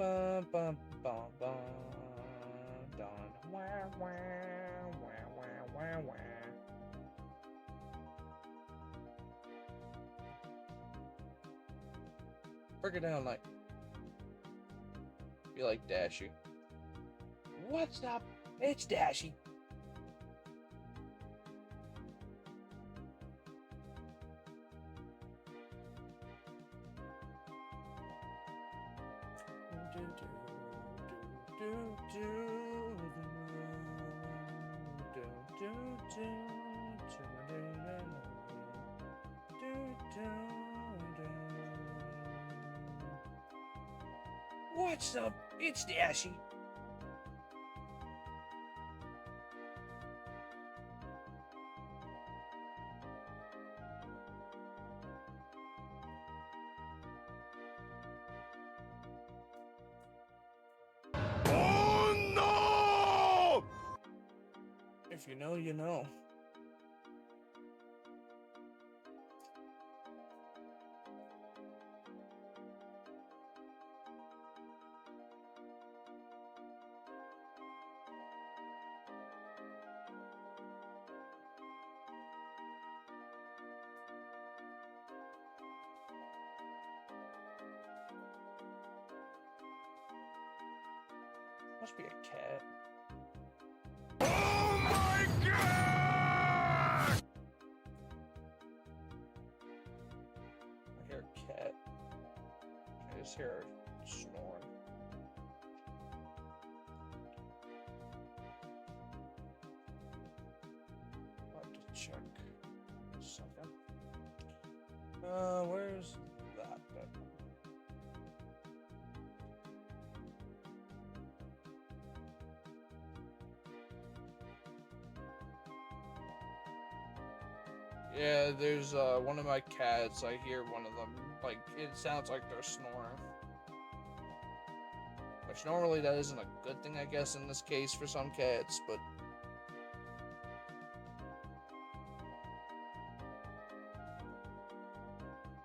bum, bum, bum, bum, done. Wah, wah, wah, wah, wah, wah. Break it down like you like Dashy. What's up? It's Dashy. What's up? It's Dashy. Oh no! If you know, you know. Must be a cat. Oh my god! I hear a cat. I just hear her snoring. I'll have to check. A second. Where's that bed? Yeah, there's one of my cats. I hear one of them, like, it sounds like they're snoring. Which normally that isn't a good thing, I guess, in this case for some cats, but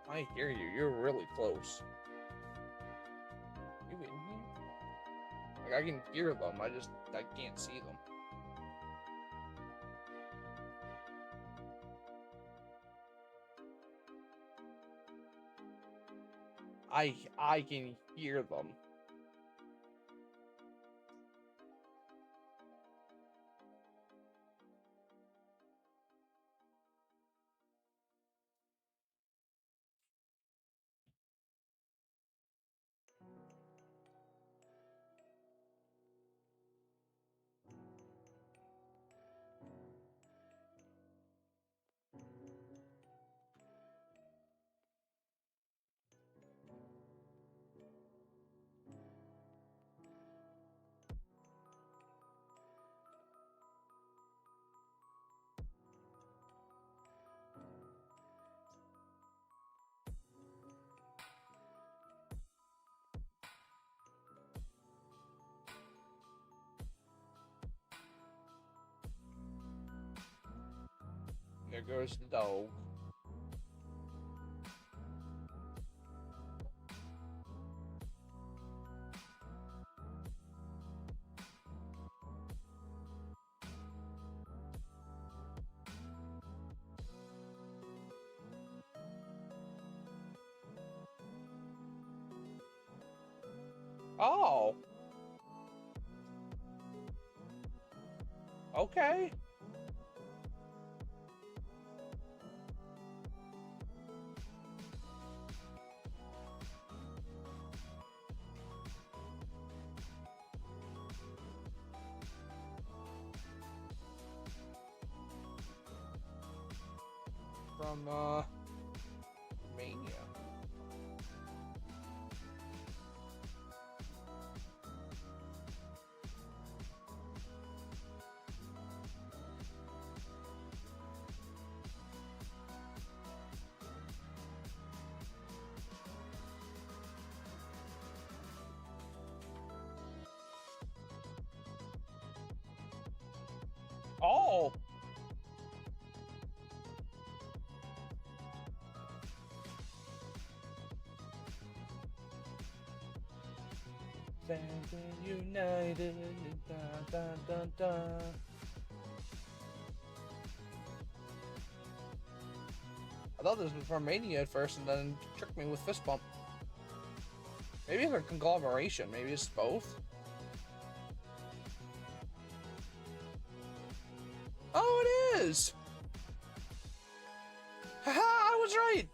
I hear you. You're really close. You in here? Like, I can hear them. I can't see them. I can hear them. There goes the dog. Oh. Okay. From Mania. Oh. United. Dun, dun, dun, dun. I thought this was Romania at first, and then tricked me with fist bump. Maybe it's a conglomeration. Maybe it's both. Oh, it is. Haha! I was right.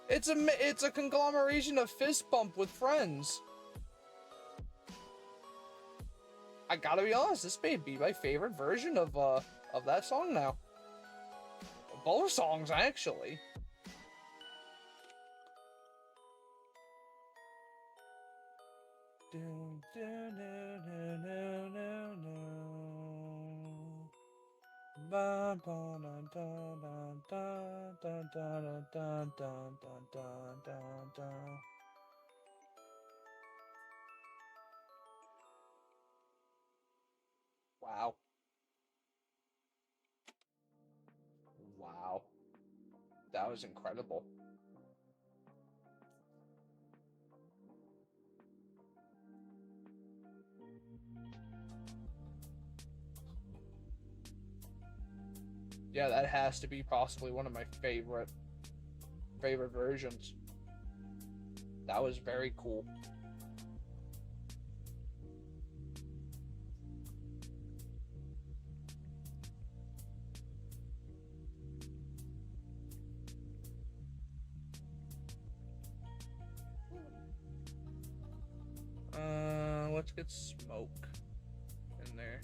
It's a conglomeration of fist bump with friends. I gotta be honest. This may be my favorite version of that song now. Both songs, actually. Wow. Wow. That was incredible. Yeah, that has to be possibly one of my favorite versions. That was very cool. Let's get smoke in there.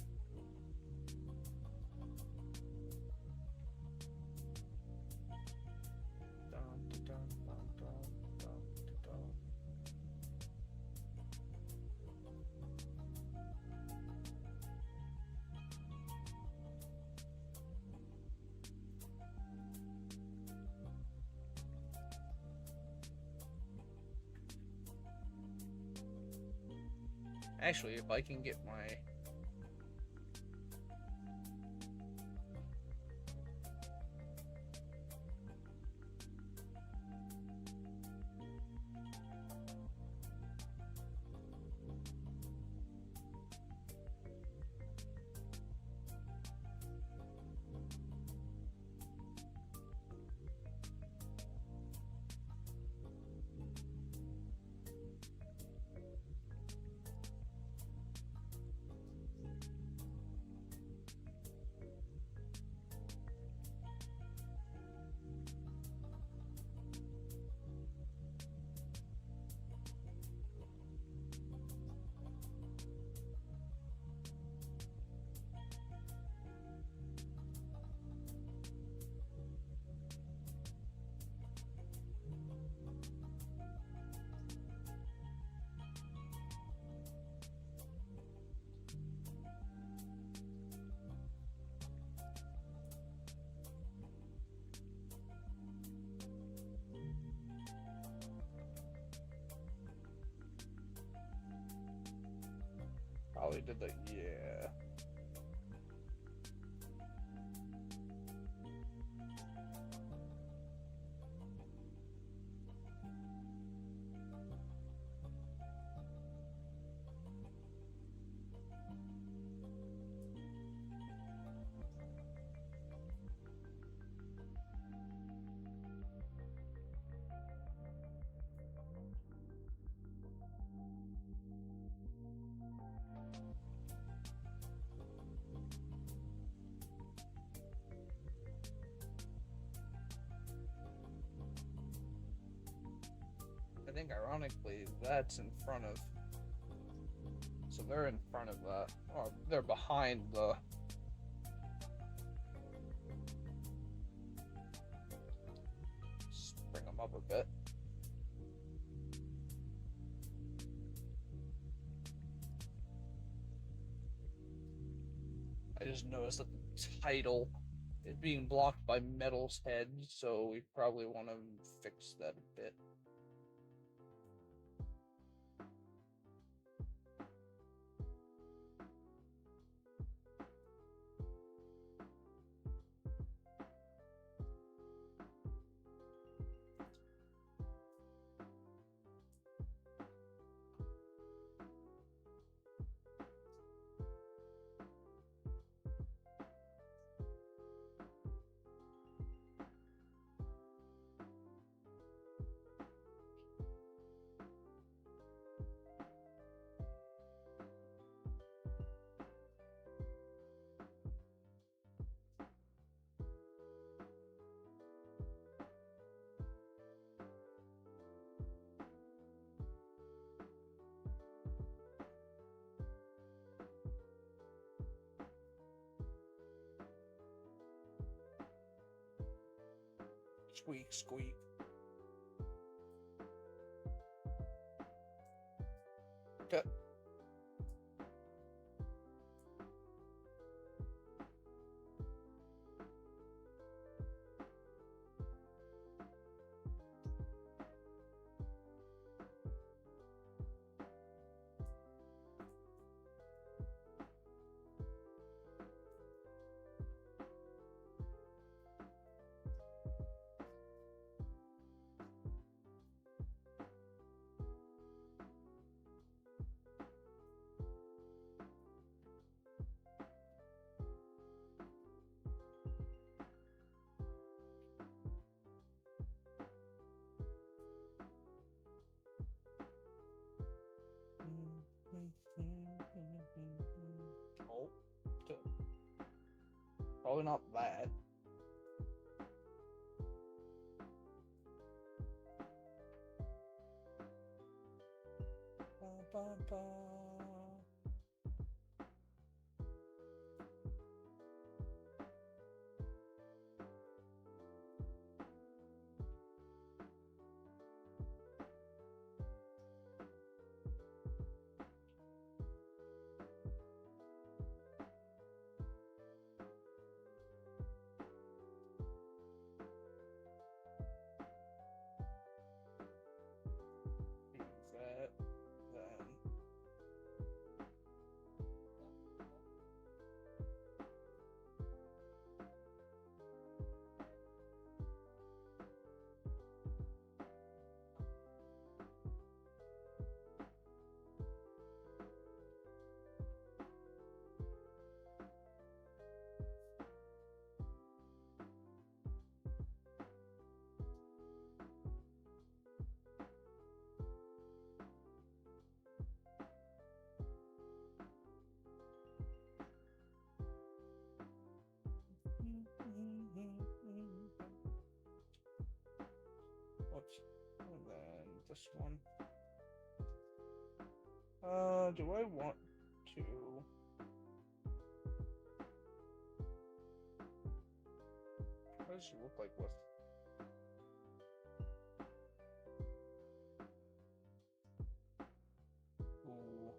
Actually, if I can get my... Probably did the... yeah. I think ironically that's in front of... So they're in front of that. Or they're behind the... Let's bring them up a bit. I just noticed that the title is being blocked by Metal's head, so we probably want to fix that a bit. Squeak, squeak. Okay. Oh, probably not that. Ba, ba, ba. That, then. Whoops. And then this one. Do I want to? What does she look like with? Ooh.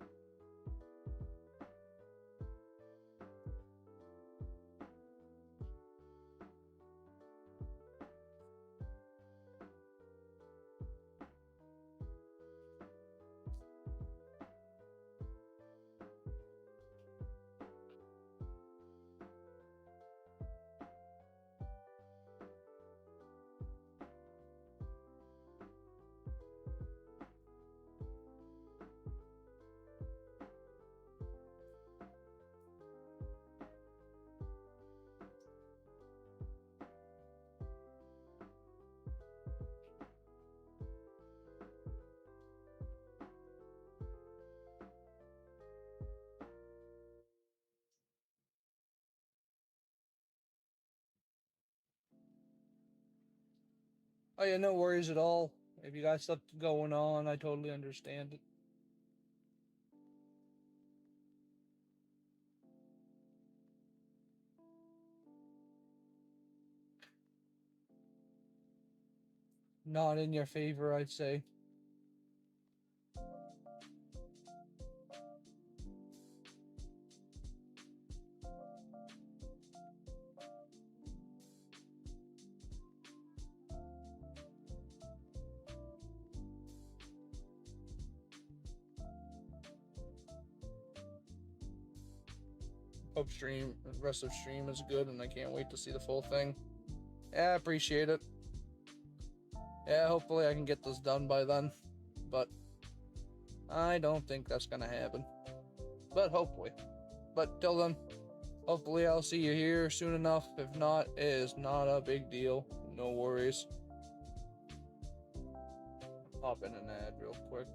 Oh yeah, no worries at all. If you got stuff going on, I totally understand it. Not in your favor, I'd say. Hope rest of stream is good, and I can't wait to see the full thing. Yeah, I appreciate it. Yeah, hopefully I can get this done by then, but I don't think that's gonna happen. But hopefully. But till then, hopefully I'll see you here soon enough. If not, it is not a big deal. No worries. Pop in an ad real quick.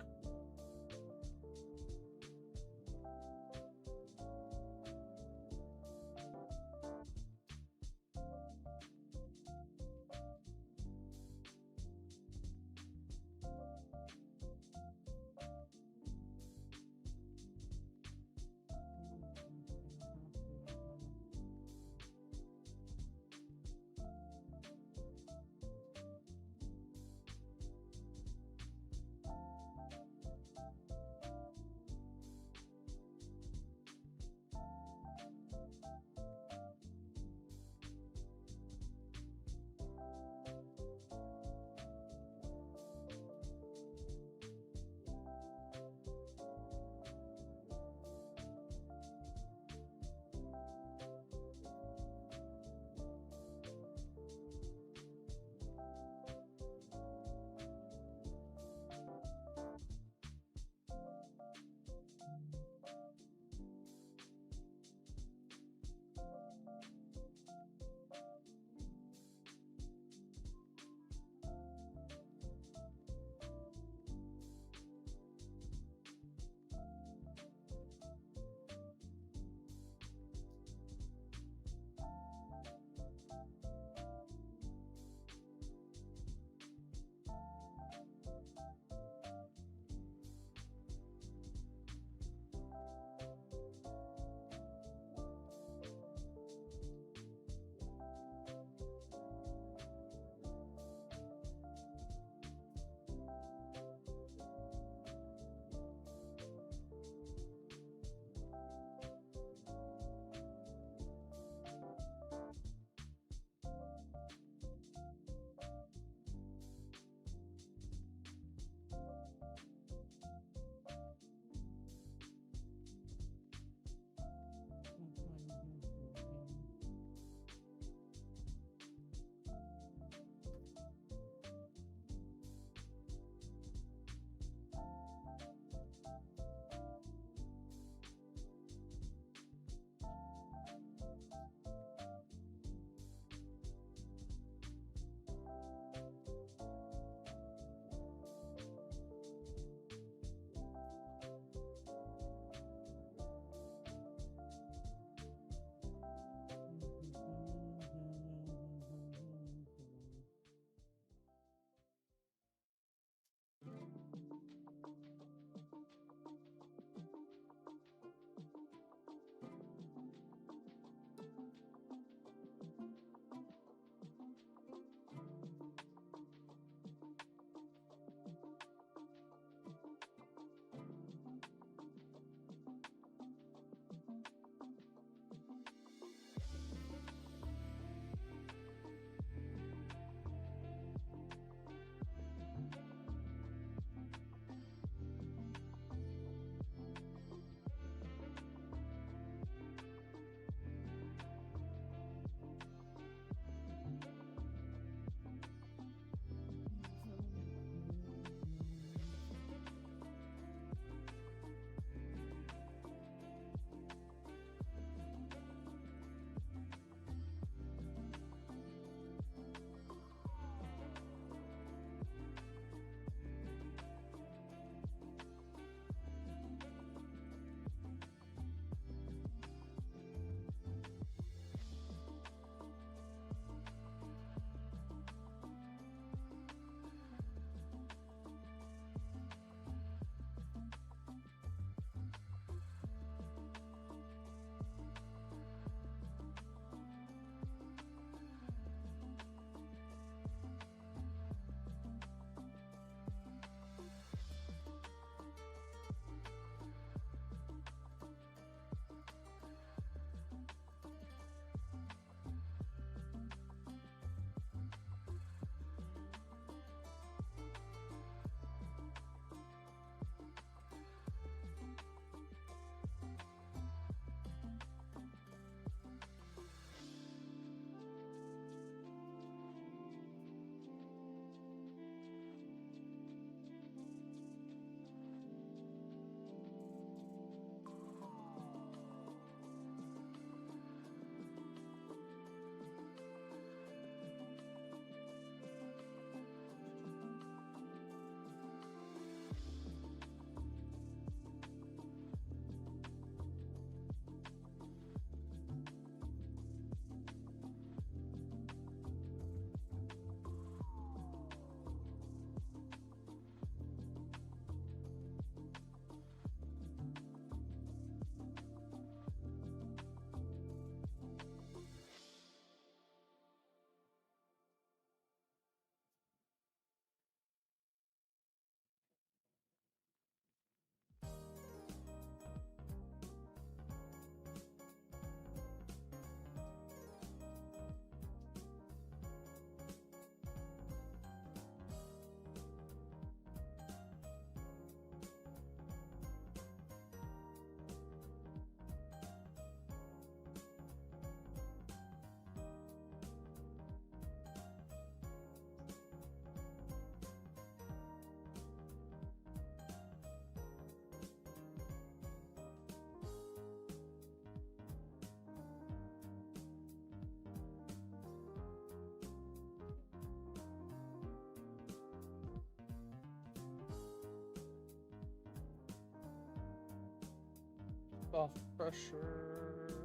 off pressure.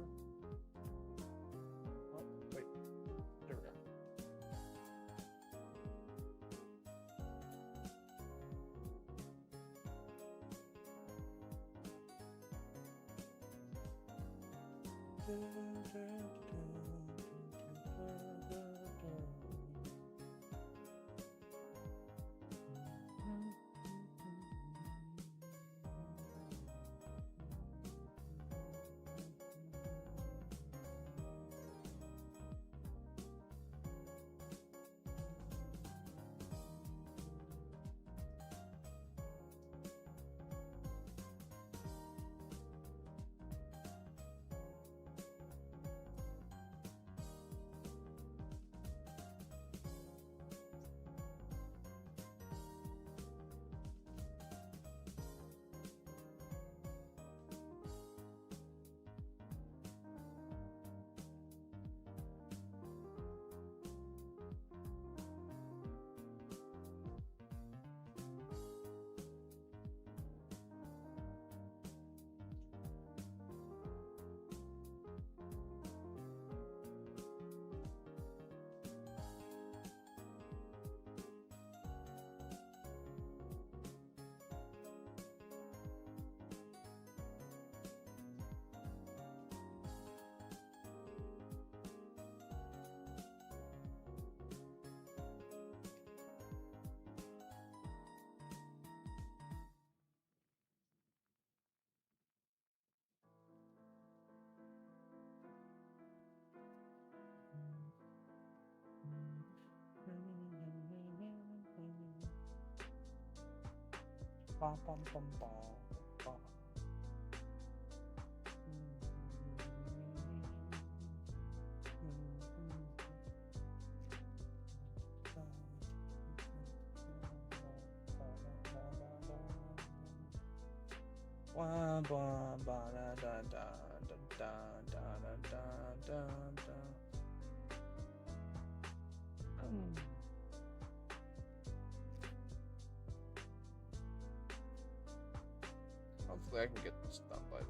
Oh, wait. There we go. Bum, bum, bum, bum, bum. Wah, bah, bah, da, da, da, da, da, da, da, da, da. Hopefully I can get this done by then.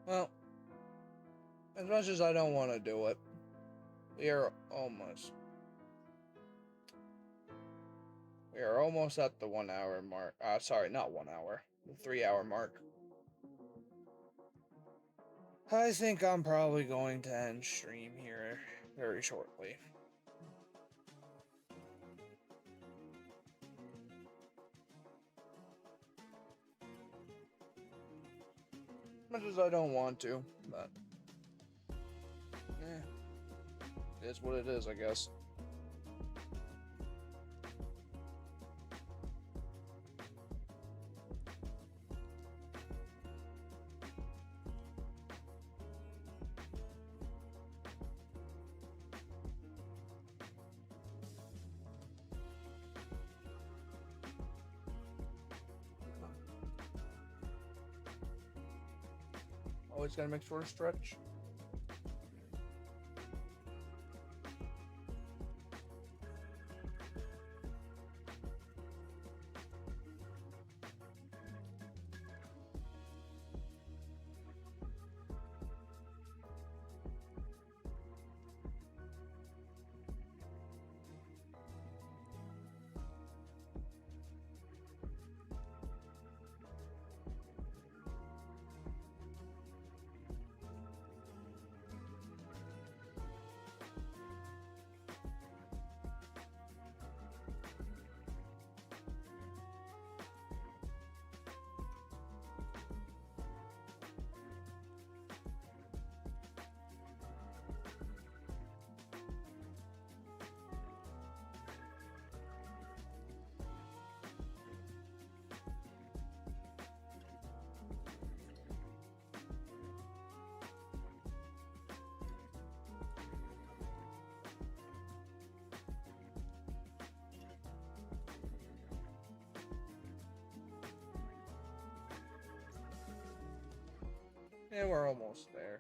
Well, as much as I don't want to do it, We are almost. We are almost at the 1 hour mark. Sorry, not 1 hour. The 3 hour mark. I think I'm probably going to end stream here very shortly. Much as I don't want to, but it is what it is, I guess. Always gotta make sure to stretch. And we're almost there.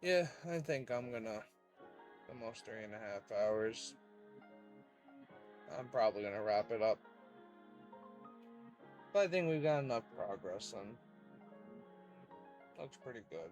Yeah, I think I'm gonna almost 3.5 hours. I'm probably gonna wrap it up. But I think we've got enough progress and looks pretty good.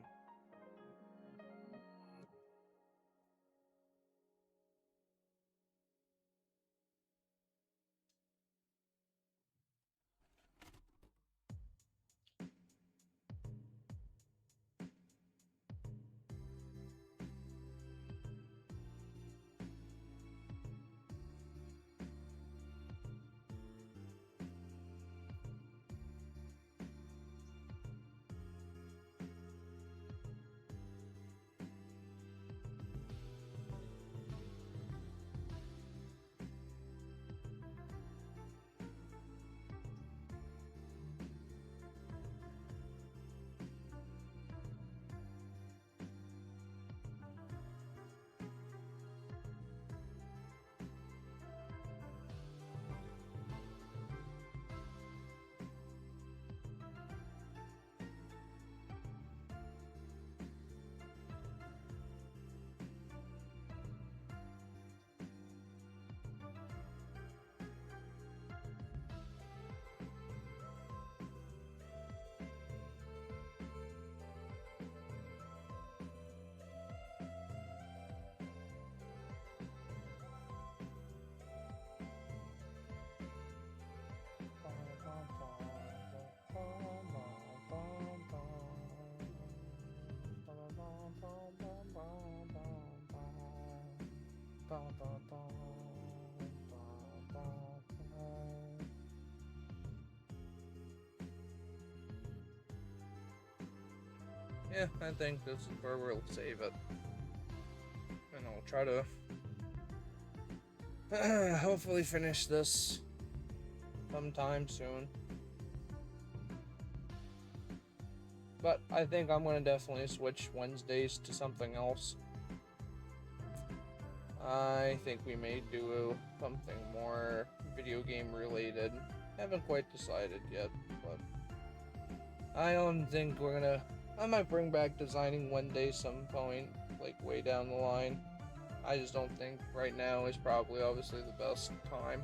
Yeah, I think this is where we'll save it. And I'll try to hopefully finish this sometime soon. But I think I'm gonna definitely switch Wednesdays to something else. I think we may do something more video game related. Haven't quite decided yet, but I don't think we're gonna. I might bring back Designing Wednesday some point, like way down the line. I just don't think right now is probably obviously the best time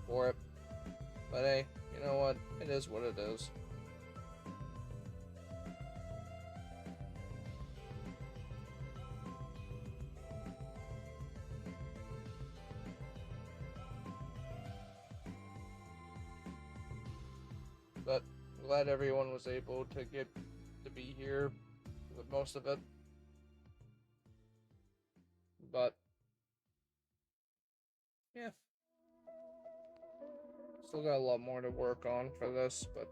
for it. But hey, you know what? It is what it is. But glad everyone was able to get to be here with most of it. But yeah, still got a lot more to work on for this, but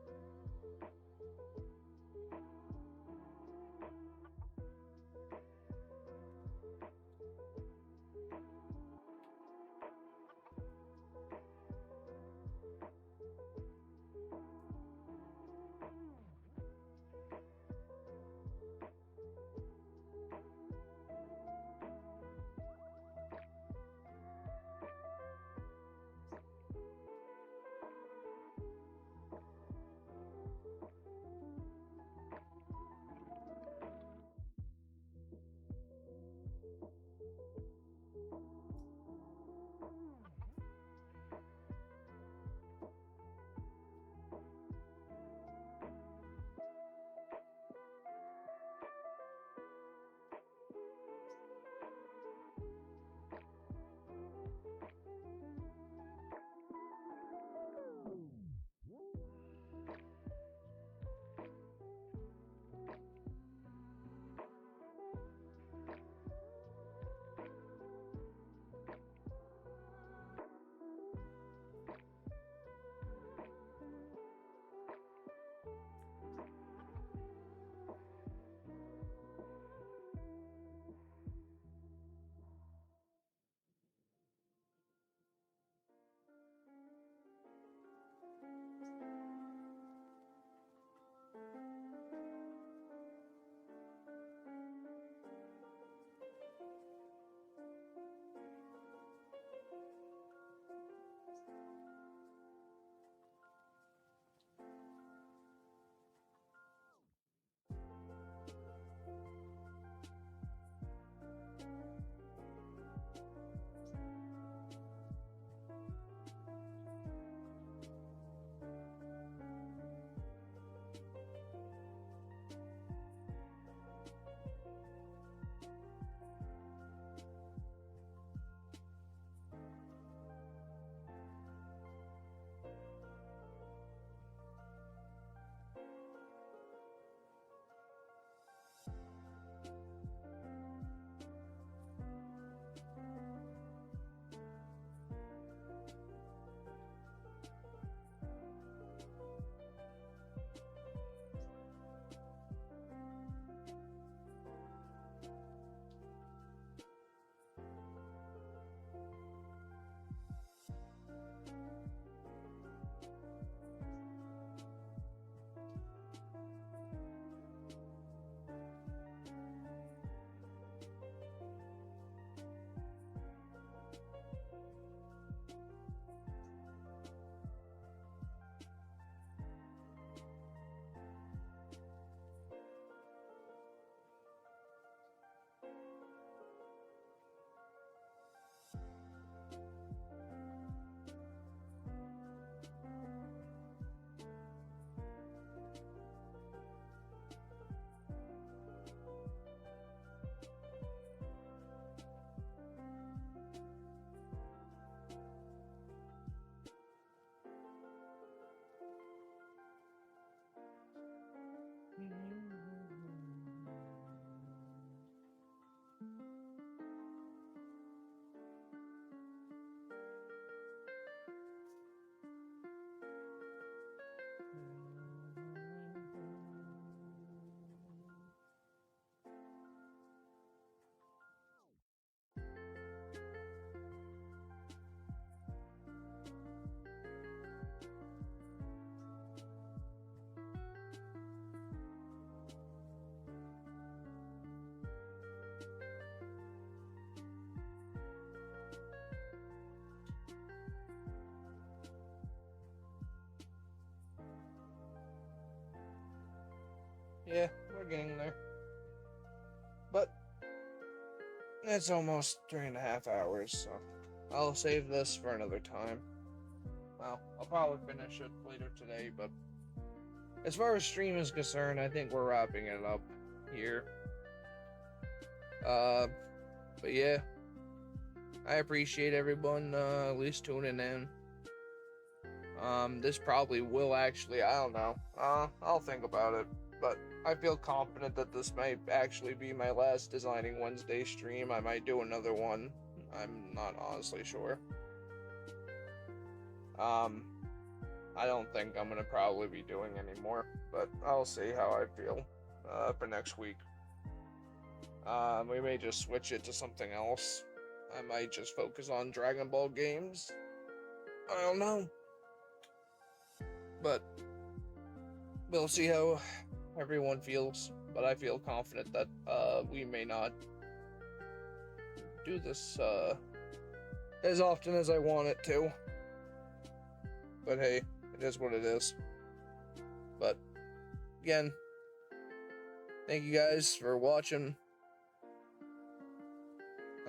yeah, we're getting there. But it's almost 3.5 hours, so I'll save this for another time. Well, I'll probably finish it later today, but as far as stream is concerned, I think we're wrapping it up here. But yeah, I appreciate everyone at least tuning in. This probably will actually, I don't know. I'll think about it, but I feel confident that this might actually be my last Designing Wednesday stream. I might do another one. I'm not honestly sure. I don't think I'm gonna probably be doing any more, but I'll see how I feel for next week. We may just switch it to something else. I might just focus on Dragon Ball games. I don't know. But we'll see how everyone feels. But I feel confident that we may not do this as often as I want it to. But hey, it is what it is. But again, thank you guys for watching.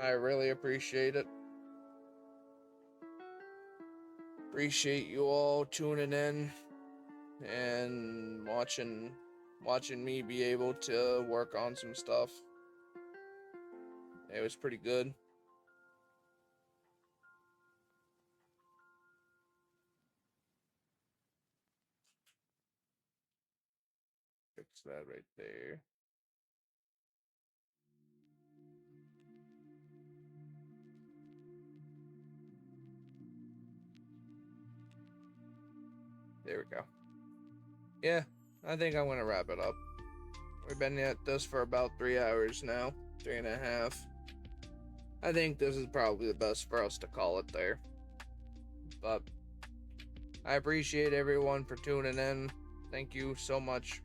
I really appreciate it. Appreciate you all tuning in and watching me be able to work on some stuff. It was pretty good. Fix that right there. There we go. Yeah, I think I'm gonna wrap it up. We've been at this for about 3 hours now, 3.5. I think this is probably the best for us to call it there. But I appreciate everyone for tuning in. Thank you so much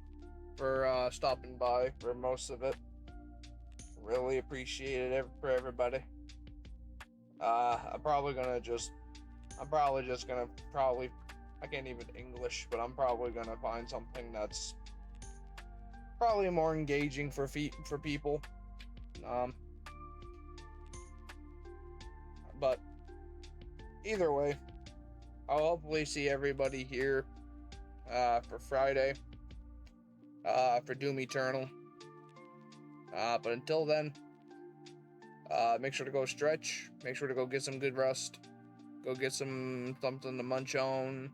for stopping by for most of it. Really appreciate it for everybody. I'm probably just gonna I can't even English, but I'm probably gonna find something that's probably more engaging for people. But either way, I'll hopefully see everybody here for Friday for Doom Eternal. But until then, make sure to go stretch. Make sure to go get some good rest. Go get something to munch on,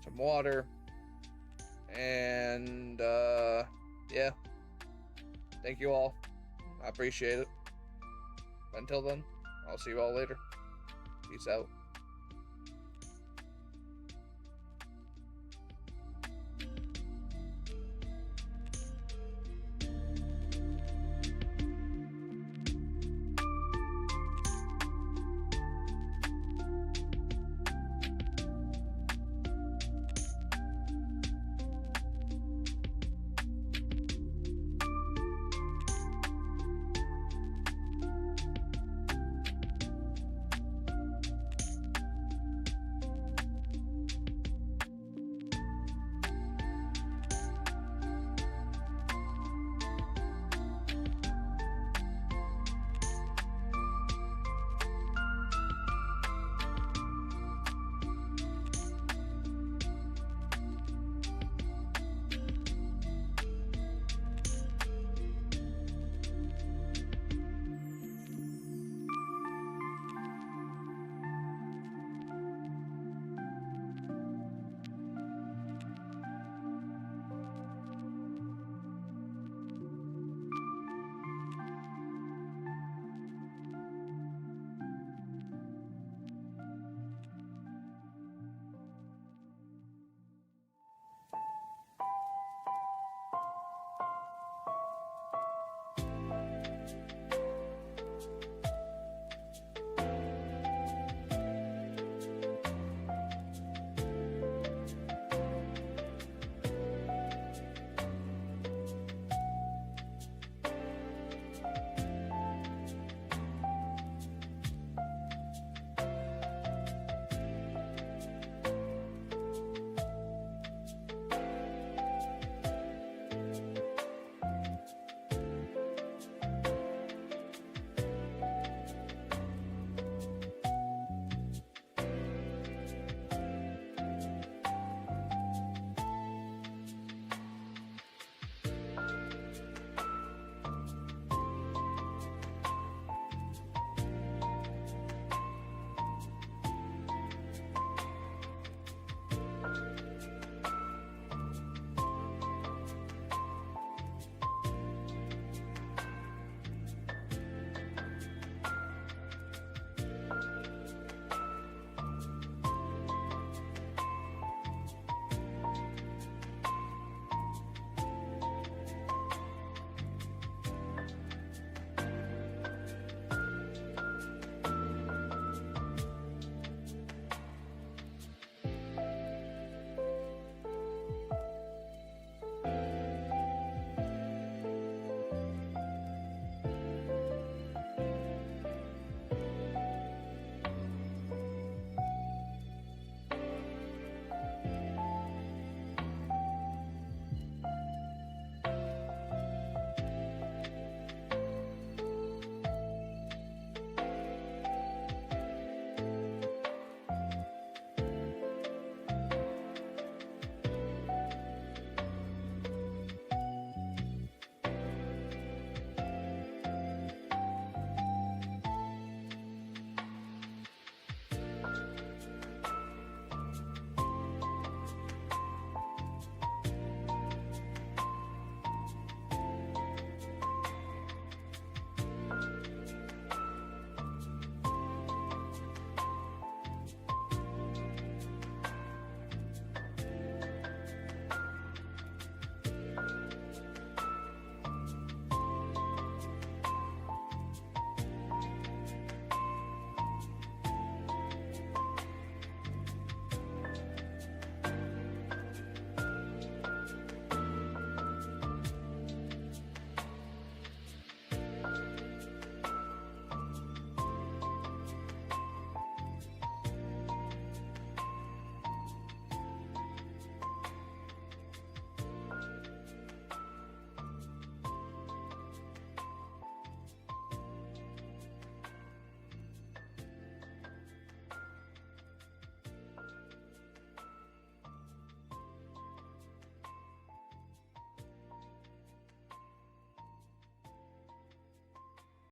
some water, and yeah. Thank you all. I appreciate it. Until then, I'll see you all later. Peace out.